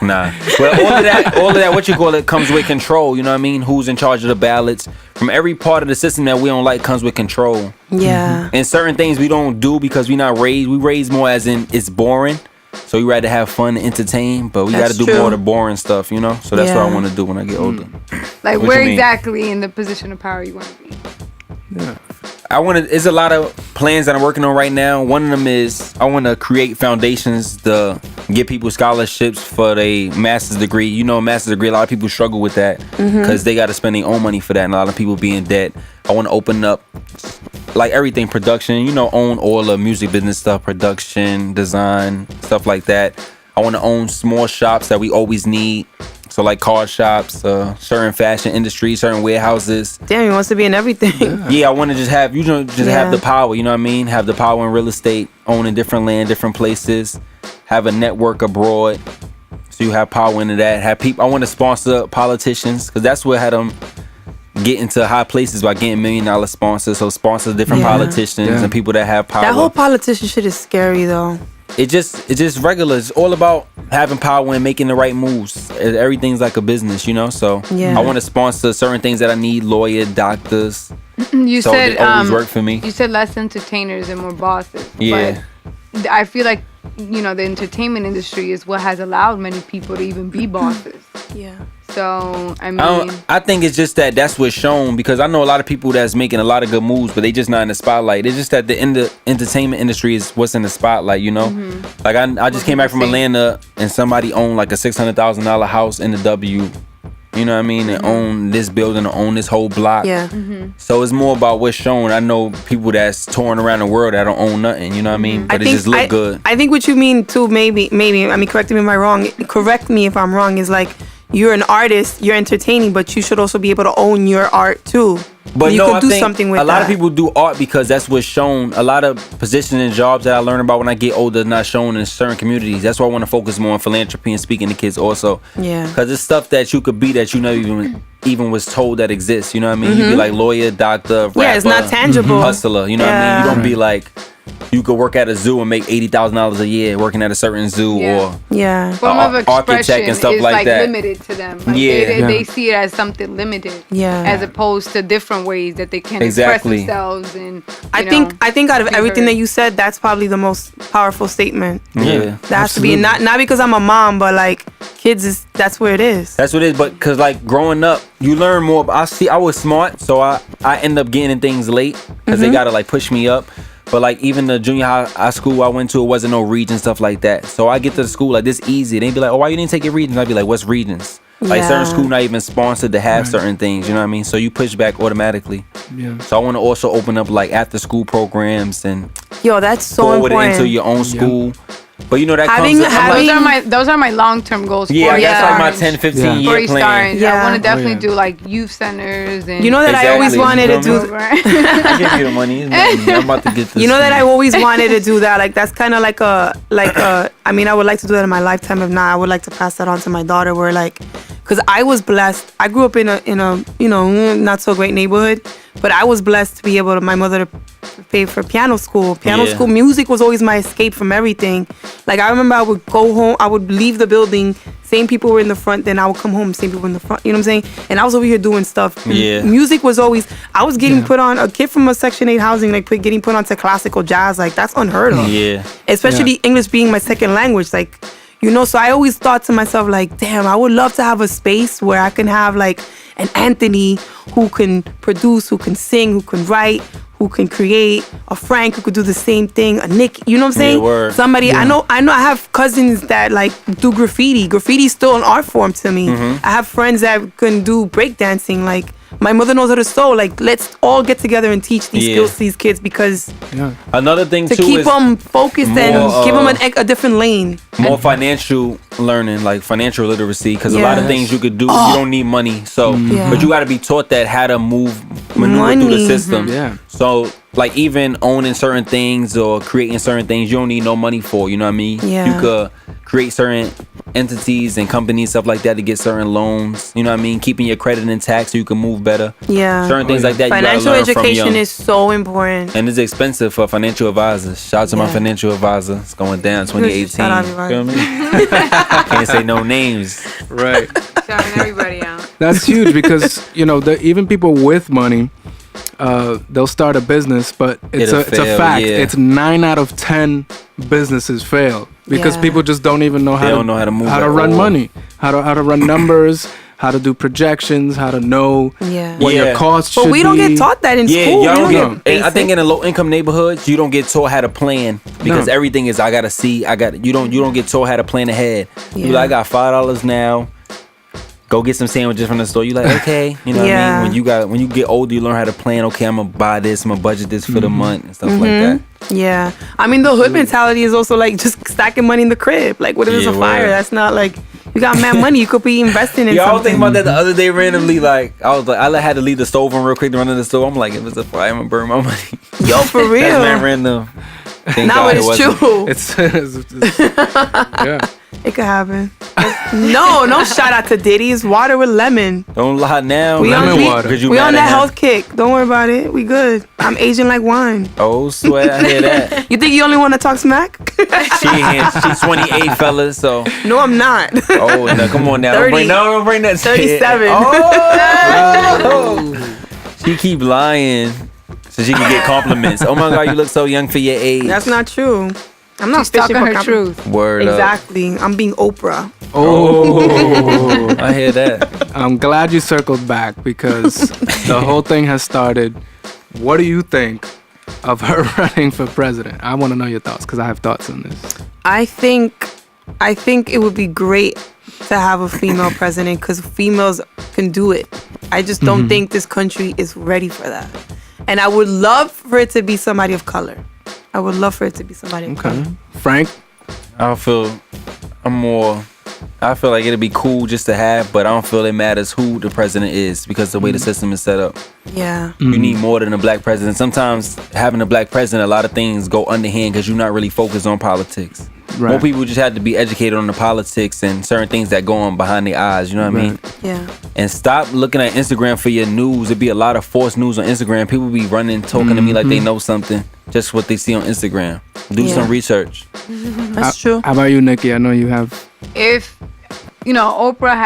Nah, but all of that, what you call it, comes with control. You know what I mean? Who's in charge of the ballots? From every part of the system that we don't like comes with control. Yeah. And certain things we don't do because we not raised. We raised more as in it's boring. So we rather have fun and entertain, but we got That's to do true. more of the boring stuff, you know. So that's what I Yeah. want to do when I get older. Like, What where you mean? exactly in the position of power you want to be? I want to. There's a lot of plans that I'm working on right now. One of them is I want to create foundations to get people scholarships for their master's degree. You know, master's degree. A lot of people struggle with that because they got to spend their own money for that, and a lot of people be in debt. I want to open up like everything production. You know, own all the music business stuff, production, design, stuff like that. I want to own small shops that we always need. So like car shops, certain fashion industries, certain warehouses. Damn, he wants to be in everything. Yeah, I want to just have have Yeah. the power. You know what I mean? Have the power in real estate, owning different land, different places. Have a network abroad, so you have power into that. Have people. I want to sponsor politicians because that's what had them get into high places by getting $1 million sponsors. So sponsor different Yeah. politicians Yeah. and people that have power. That whole politician shit is scary, though. It's just regular. It's all about having power and making the right moves. Everything's like a business, you know. So Yeah. I want to sponsor certain things that I need: lawyer, doctors. You So said it always work for me. You said less entertainers and more bosses. Yeah. But I feel like, you know, the entertainment industry is what has allowed many people to even be bosses. Yeah. So, I mean, I think it's just that's what's shown because I know a lot of people that's making a lot of good moves, but they just not in the spotlight. It's just that the entertainment industry is what's in the spotlight, you know. Like I just came back from Atlanta and somebody owned like a $600,000 house in the W. You know what I mean? And own this building or own this whole block. Yeah. So it's more about what's shown. I know people that's touring around the world that don't own nothing. You know what I mean? But it just look good. I think what you mean too, maybe. I mean, correct me if I'm wrong. Correct me if I'm wrong. Is like you're an artist, you're entertaining, but you should also be able to own your art too. But you no, could I do think something with a lot that. of people do art because that's what's shown. A lot of positions and jobs that I learn about when I get older not shown in certain communities. That's why I want to focus more on philanthropy and speaking to kids also. Yeah. Because it's stuff that you could be that you never even was told that exists. You know what I mean? You be like lawyer, doctor, rapper, Yeah, it's not tangible. hustler. You know what I mean? You don't be like you could work at a zoo and make $80,000 a year working at a certain zoo Yeah. or Yeah. form of architect expression and stuff is like like that. limited to them. Like Yeah. they see it as something limited. Yeah. As opposed to different ways that they can Exactly. express themselves and I think out of everything that you said, that's probably the most powerful statement. Yeah. That has to be not because I'm a mom, but like kids that's where it is. That's what it is. But because like growing up, you learn more. I was smart, so I end up getting things late because they gotta like push me up. But like even the junior high school I went to, it wasn't no region stuff like that. So I get to the school like this easy. They'd be like, "Oh, why you didn't take your regions?" I'd be like, "What's regions?" Like certain Yeah. school not even sponsored to have certain things. You know what I mean? So you push back automatically. Yeah. So I want to also open up like after school programs and Yo, that's so forward it important. into your own school. But you know that Having- comes. I'm having- like, Those are my long-term goals. yeah, for that's like my starting. 10, 15 Yeah. For year you plan. starting. Yeah. I want to definitely yeah. do like youth centers and You know that I always Exactly. wanted to You do. feel I give you the money. It's money. I'm about to get this. You know that I money. always wanted to do that. Like that's kind of like a I mean, I would like to do that in my lifetime. If not, I would like to pass that on to my daughter. Where like, because I was blessed. I grew up in a you know not so great neighborhood, but I was blessed to be able to my mother to pay for piano school. Piano Yeah. school music was always my escape from everything. Like I remember I would go home. I would leave the building. Same people were in the front. Then I would come home. Same people in the front. You know what I'm saying? And I was over here doing stuff. Yeah. Music was always. I was getting put on. A kid from a Section 8 housing getting put onto classical jazz. Like that's unheard of. Yeah. Especially Yeah. English being my second language. Like, you know, so I always thought to myself, like, damn, I would love to have a space where I can have like an Anthony who can produce, who can sing, who can write, who can create, a Frank who could do the same thing, a Nick, you know what I'm saying? word. Somebody, I know I have cousins that like do graffiti. Graffiti's still an art form to me. I have friends that can do breakdancing. Like, my mother knows how to sew. Like, let's all get together and teach these Yeah. skills to these kids because Yeah. Another thing to too keep is them focused and more, give them a different lane. more financial learning, like financial literacy, because a lot of Yes. things you could do, you don't need money. So, Yeah. but you got to be taught that how to maneuver through the Money. system. Yeah. So, like even owning certain things or creating certain things, you don't need no money for. You know what I mean? Yeah. You could create certain entities and companies, stuff like that, to get certain loans. You know what I mean? Keeping your credit intact so you can move better. Yeah. Certain things like that. You Financial gotta learn from education young. is so important. And it's expensive for financial advisors. Shout out to my Yeah. financial advisor. It's going down 2018. Shout out, everybody. Feel me? Can't say no names. Right. shouting everybody out. That's huge because you know even people with money, they'll start a business, but it's It'll a fail, fact. yeah. It's 9 out of 10 businesses fail because Yeah. people just don't even know They don't know how to move how to at run all. money, how to run numbers, how to do projections, how to know Yeah. what Yeah. your costs But should we don't be. get taught that in Yeah, school. y'all We don't don't get. I think basic. in the low income neighborhoods, you don't get taught how to plan because No. everything is I gotta see. You don't get taught how to plan ahead. You Yeah. like, I got $5 now. Go get some sandwiches from the store. You like, okay, you know what I Yeah. mean? When you get older, you learn how to plan. Okay, I'm gonna buy this. I'm gonna budget this for the month and stuff like that. Yeah. I mean, the hood mentality is also like just stacking money in the crib. Like, what if it's Yeah, a fire? word. That's not like, you got mad money. You could be investing in Yeah, I was something. thinking about that the other day randomly. Like, I had to leave the stove on real quick to run to the store. I'm like, if it's a fire, I'm gonna burn my money. Yo, for That's real. man random. Thank Now God it it's wasn't. true. It's yeah. It could happen. No shout out to Diddy. It's water with lemon. Don't lie now. We Lemon on, water. Because you we mad on at that him. health kick. Don't worry about it. We good. I'm aging like wine. Oh, sweat. I hear that. You think you only want to talk smack? She's 28, fellas. So, No, I'm not. oh, no, come on now. 30. Don't bring that. 37. Oh, she keep lying so she can get compliments. Oh my God, you look so young for your age. That's not true. I'm not She's talking fishing for her compliments. truth. Word up. Exactly. I'm being Oprah. Oh, I hear that. I'm glad you circled back because the whole thing has started. What do you think of her running for president? I want to know your thoughts because I have thoughts on this. I think it would be great to have a female president because females can do it. I just don't think this country is ready for that. And I would love for it to be somebody of color. I would love for it to be somebody of Okay, color. Frank. I feel like it'd be cool just to have, but I don't feel it matters who the president is because the way the system is set up. Yeah. You need more than a black president. Sometimes having a black president, a lot of things go underhand because you're not really focused on politics. Right. More people just have to be educated on the politics and certain things that go on behind their eyes. You know what I mean? Yeah. And stop looking at Instagram for your news. It'd be a lot of false news on Instagram. People be running, talking to me like they know something, just what they see on Instagram. Do Yeah. some research. That's true. How about you, Nikki? I know you have. If Oprah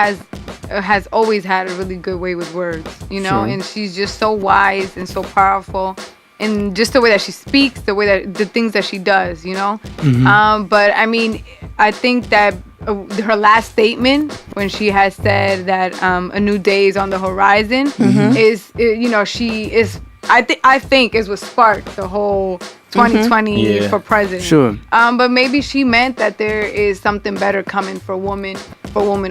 has always had a really good way with words, Sure. and she's just so wise and so powerful, and just the way that she speaks, the things that she does, But I mean, I think that her last statement when she has said that a new day is on the horizon she is. I think is what sparked the whole 2020 Yeah. for president. Sure. But maybe she meant that there is something better coming for women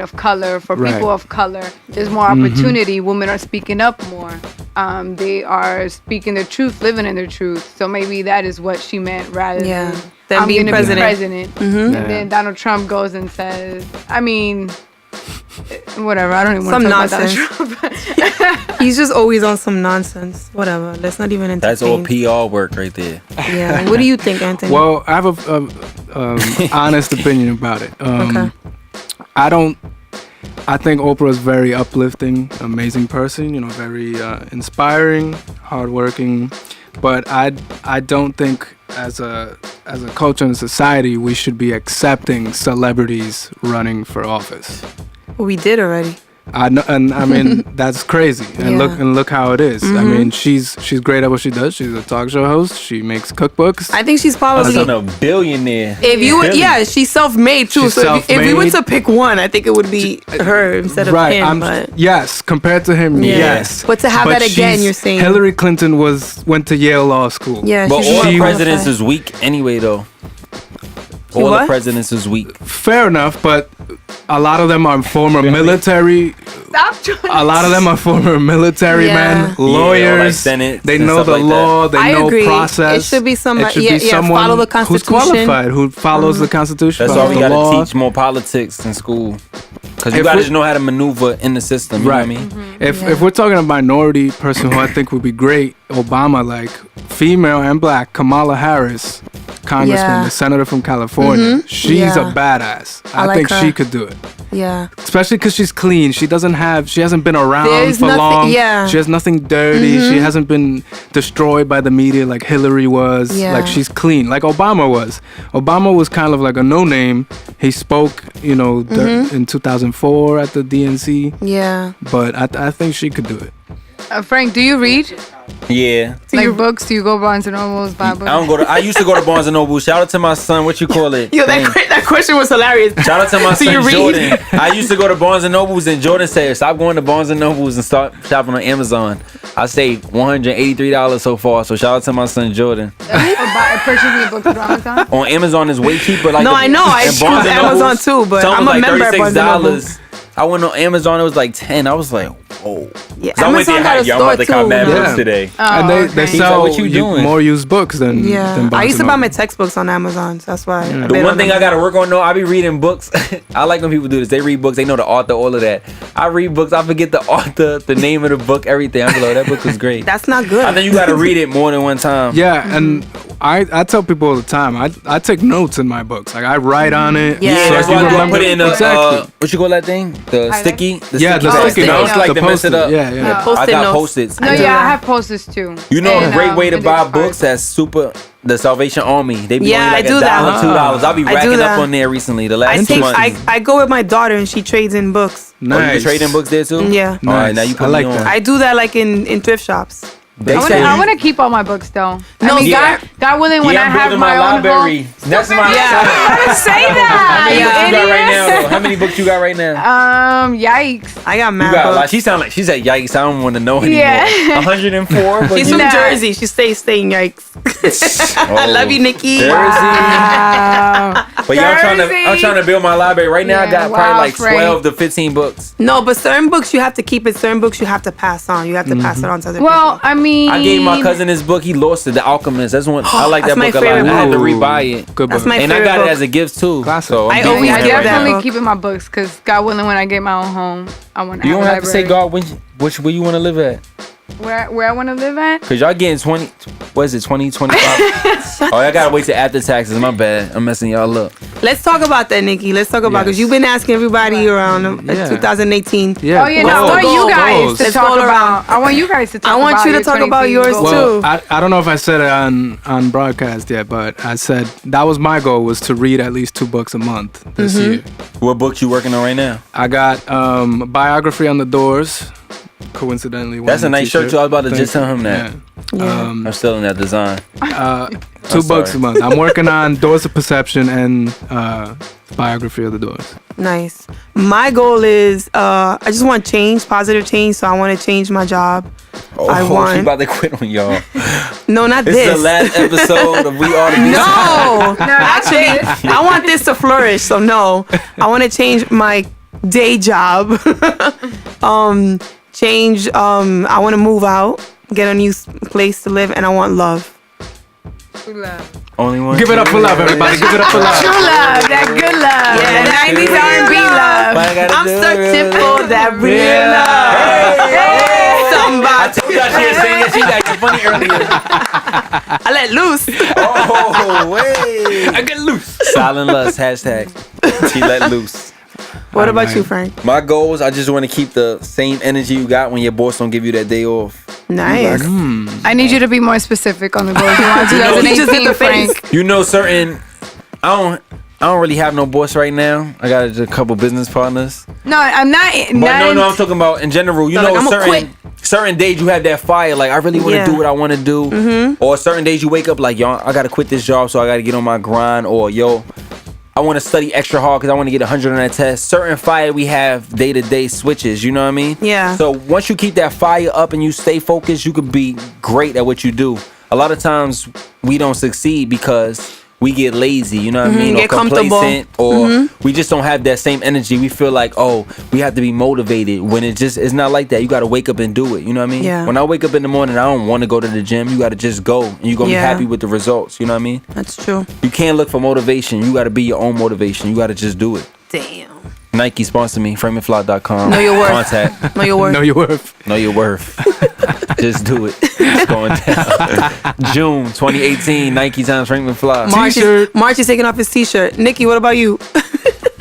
of color, for Right. people of color. There's more opportunity. Women are speaking up more. they are speaking their truth, living in their truth. So maybe that is what she meant rather than I'm being gonna president. be president. And then Donald Trump goes and says, I mean, whatever. I don't even want to talk about Donald Trump. He's just always on some nonsense. Whatever. Let's not even entertain. That's all PR work right there. Yeah. What do you think, Anthony? Well, I have a honest opinion about it. Okay. I think Oprah is very uplifting, amazing person. You know, very inspiring, hardworking. But I don't think as a culture and society we should be accepting celebrities running for office. We did already. I know, and I mean that's crazy. And look how it is. I mean, she's great at what she does. She's a talk show host. She makes cookbooks. I think she's probably a billionaire. If you she's self-made too. She's so if we were to pick one, I think it would be her instead of him. Yes, compared to him, yes. But to have that again, you're saying Hillary Clinton went to Yale Law School. Yeah, but all the presidents is weak anyway, though. All the presidents is weak. Fair enough, but a lot of them are former military. A lot of them are former military men, lawyers. Like Senate, they know the law. They know agree. process. It should be someone follow the Constitution. Who's qualified, who follows the Constitution. That's why we got to teach more politics in school. Because you got to know how to maneuver in the system. You know what I mean? If we're talking a minority person who I think would be great, Obama, like female and black, Kamala Harris, congressman, the senator from California. She's a badass. I think she could do it. Yeah. Especially because she's clean. She hasn't been around for long. Yeah. She has nothing dirty. She hasn't been destroyed by the media like Hillary was. Yeah. Like she's clean, like Obama was. Obama was kind of like a no-name. He spoke, in 2004 at the DNC. Yeah. But I think she could do it. Frank, do you read? Yeah. Like books? Do you go Barnes and Nobles, buy books? I used to go to Barnes and Noble. Shout out to my son. What you call it? Yo, that question was hilarious. Shout out to my son Jordan. I used to go to Barnes and Nobles, and Jordan said, "Stop going to Barnes and Nobles and start shopping on Amazon." I saved $183 so far. So shout out to my son Jordan. Purchasing books on Amazon. On Amazon is way cheaper. I know. I choose Amazon too, but I'm a member at Barnes and Noble. I went on Amazon. It was like $10. I was like, whoa. Yeah, I went there. I'm about to cop mad books today. And they sell what you doing? more used books than Barnes I used to and buy my Noble. textbooks on Amazon, so that's why. The one thing I gotta work on though, I be reading books. I like when people do this. They read books. They know the author, all of that. I read books. I forget the author, the name of the book, everything. I'm like, that book was great. That's not good. I think you gotta read it more than one time. Yeah, and I tell people all the time, I take notes in my books. Like I write on it. Yeah, that's why I put it in exactly. what you call that thing? The sticky? The sticky notes. I like to mess it up. Yeah. Post-it I got notes. Post-its. No, I have Post-its too. You know a great way to buy books? That's super. The Salvation Army. They be only like I do that. $1, $2. I'll be racking up on there recently. The last 2 months. I go with my daughter and she trades in books. Nice. You trade in books there too? Yeah. All right, now you put me on. that. I do that like in thrift shops. I want to keep all my books though. No, God willing, when I I'm have building my own library. home. That's my I didn't say that. How many books you got right now? Yikes. I got mad You got a lot. books. She sound like she said yikes. I don't want to know anymore. Yeah. 104. But She's from Jersey. She stays saying yikes. I love you, Nikki. Jersey. Wow. But I'm trying to build my library right now. I got probably like 12 to 15 books. No, but certain books you have to keep it. Certain books you have to pass on. You have to pass it on to other people. Well, I mean, I gave my cousin this book. He lost it. The Alchemist. That's one. I like that That's book my a lot. favorite I had to book. rebuy it. Good That's book. my And I favorite got book. it as a gift too. Classic. So I I'm always I give that definitely book. keeping my books because God willing, when I get my own home, I want to. You don't have to say library. God where you want to live at. Where I want to live at. Cause y'all getting 20. What is it? 20, 25. Oh, I gotta wait till after taxes. My bad. I'm messing y'all up. Let's talk about that, Nikki. Let's talk about because you've been asking everybody around 2018. Yeah. Oh yeah, no, I want you guys to Let's talk go about. around. I want you guys to talk. I want about you to your talk about 2018 yours, goals. too. Well, I don't know if I said it on broadcast yet, but I said that was my goal, was to read at least 2 books a month this year. What books you working on right now? I got a biography on the Doors. Coincidentally, That's a nice shirt too. I was about to just tell him that. Yeah. I'm still in that design. 2 books a month. I'm working on Doors of Perception and biography of the Doors. Nice. My goal is I just want change, positive change. So I want to change my job. I She want. about to quit on y'all. No, not This this. is the last episode of We Are the Beast. No, actually, I want this to flourish. So no, I want to change my day job. Change. I want to move out, get a new place to live, and I want love. True love. Only one. Give it up for love, everybody. Give it up for love. True love, that good love. Yeah, 90s R&B love. I'm searching for that real love. Hey, somebody. I told y'all she was saying that. She acted funny earlier. I let loose. Oh, wait. I get loose. Silent lust, hashtag. She let loose. What about you, Frank? My goals, I just want to keep the same energy you got when your boss don't give you that day off. Nice. I need you to be more specific on the goals you want. You just hit 2018, the face. Frank. You know, certain. I don't really have no boss right now. I got a couple business partners. No, I'm not. But no, I'm talking about in general. You So, know, like, I'ma certain days you have that fire. Like, I really want to do what I want to do. Or certain days you wake up like, yo, I got to quit this job, so I got to get on my grind. Or, yo, I want to study extra hard because I want to get 100 on that test. Certain fire we have day-to-day switches. You know what I mean? Yeah. So once you keep that fire up and you stay focused, you could be great at what you do. A lot of times we don't succeed because we get lazy, you know what I mean? Get or complacent, comfortable. or we just don't have that same energy. We feel like, oh, we have to be motivated when it's not like that. You got to wake up and do it, you know what I mean? Yeah. When I wake up in the morning, I don't want to go to the gym. You got to just go, and you're going to be happy with the results, you know what I mean? That's true. You can't look for motivation. You got to be your own motivation. You got to just do it. Damn. Nike sponsor me, frameandfly.com. Know your worth. Contact. Know your worth. Know your worth. Know your worth. Just do it. It's going down. June 2018, Nike times Frank McFly. March is taking off his t-shirt. Nikki, what about you?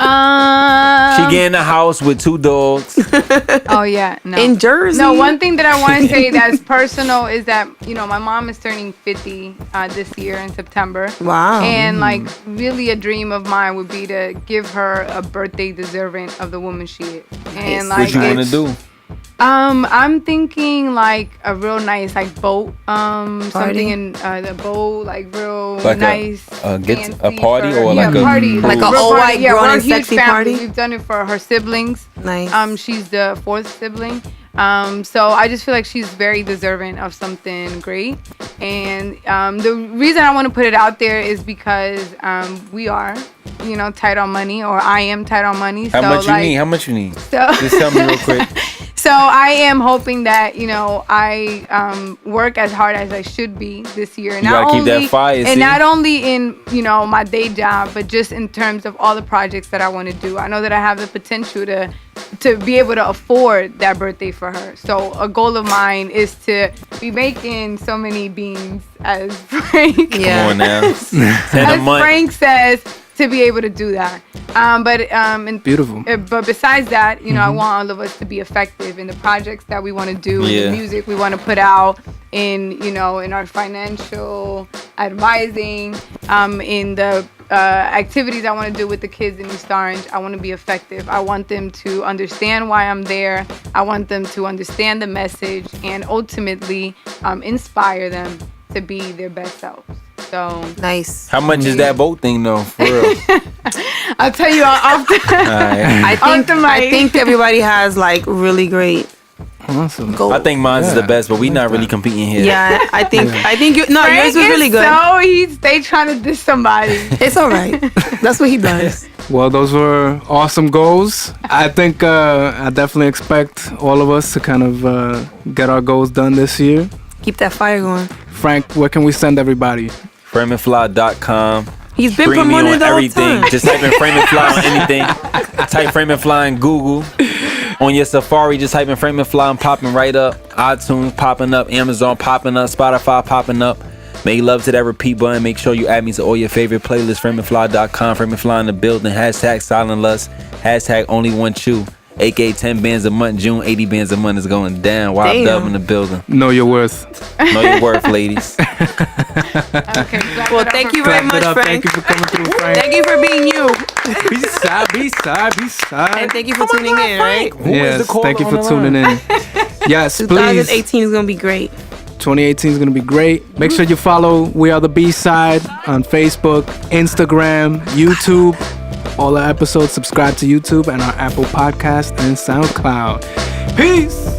She get in the house with 2 dogs. Oh yeah, no. In Jersey? No, one thing that I want to say that's personal is that, you know, my mom is turning 50 this year in September. Wow. And like really a dream of mine would be to give her a birthday deserving of the woman she is. And like What you want to do? I'm thinking like a real nice like boat, something in the boat, like real Like nice. a fancy party for- or like a party, Like a real all party. white Yeah, grown we're a and huge sexy family. party? We've done it for her siblings. Nice. She's the 4th sibling. So I just feel like she's very deserving of something great. And the reason I want to put it out there is because we are, you know, tight on money, or I am tight on money. How much you need? How much you need? Just tell me real quick. So I am hoping that, you know, I work as hard as I should be this year. You gotta keep that fire, and see? not only in, you know, my day job, but just in terms of all the projects that I want to do. I know that I have the potential to be able to afford that birthday for her. So a goal of mine is to be making so many beans as Frank. Yeah. Come on now. 10 a As month. Frank says, to be able to do that. Beautiful. But besides that, you know, I want all of us to be effective in the projects that we want to do, in the music we want to put out, in, you know, in our financial advising, in the activities I want to do with the kids in East Orange. I want to be effective. I want them to understand why I'm there. I want them to understand the message and ultimately inspire them to be their best selves. So Nice. How much is that boat thing though? For real. I'll tell you off the, Alright. I think everybody has like really great Awesome. goals. I think mine's the best, but we not really competing here. Yeah, I think yours Frank was really is good. So they trying to diss somebody. It's all right. That's what he does. Well, those were awesome goals. I think I definitely expect all of us to kind of get our goals done this year. Keep that fire going. Frank, where can we send everybody? FrameandFly.com. He's been Stream me promoting on the whole everything. time. Just type in Frame and Fly on anything. Type Frame and Fly in Google. On your Safari, just type in Frame and Fly and popping right up. iTunes popping up. Amazon popping up. Spotify popping up. Make love to that repeat button. Make sure you add me to all your favorite playlists. FrameandFly.com. Frame and Fly in the building. Hashtag Silent Lust. Hashtag Only One Chew. AK 10 bands a month. June 80 bands a month is going down. Wild Damn. Dub in the building. Know your worth. Know your worth, ladies. Okay. Well, thank you very Clap it much, up. Frank. Thank you for coming through, Frank. Thank you for being you. Be side, be side, be side. And thank you for tuning in, right? Yes, the caller thank you on for the tuning in. Yes, please. 2018 is going to be great. 2018 is going to be great. Make sure you follow We Are the B-Side on Facebook, Instagram, YouTube. All the episodes, subscribe to YouTube and our Apple Podcast and SoundCloud. Peace!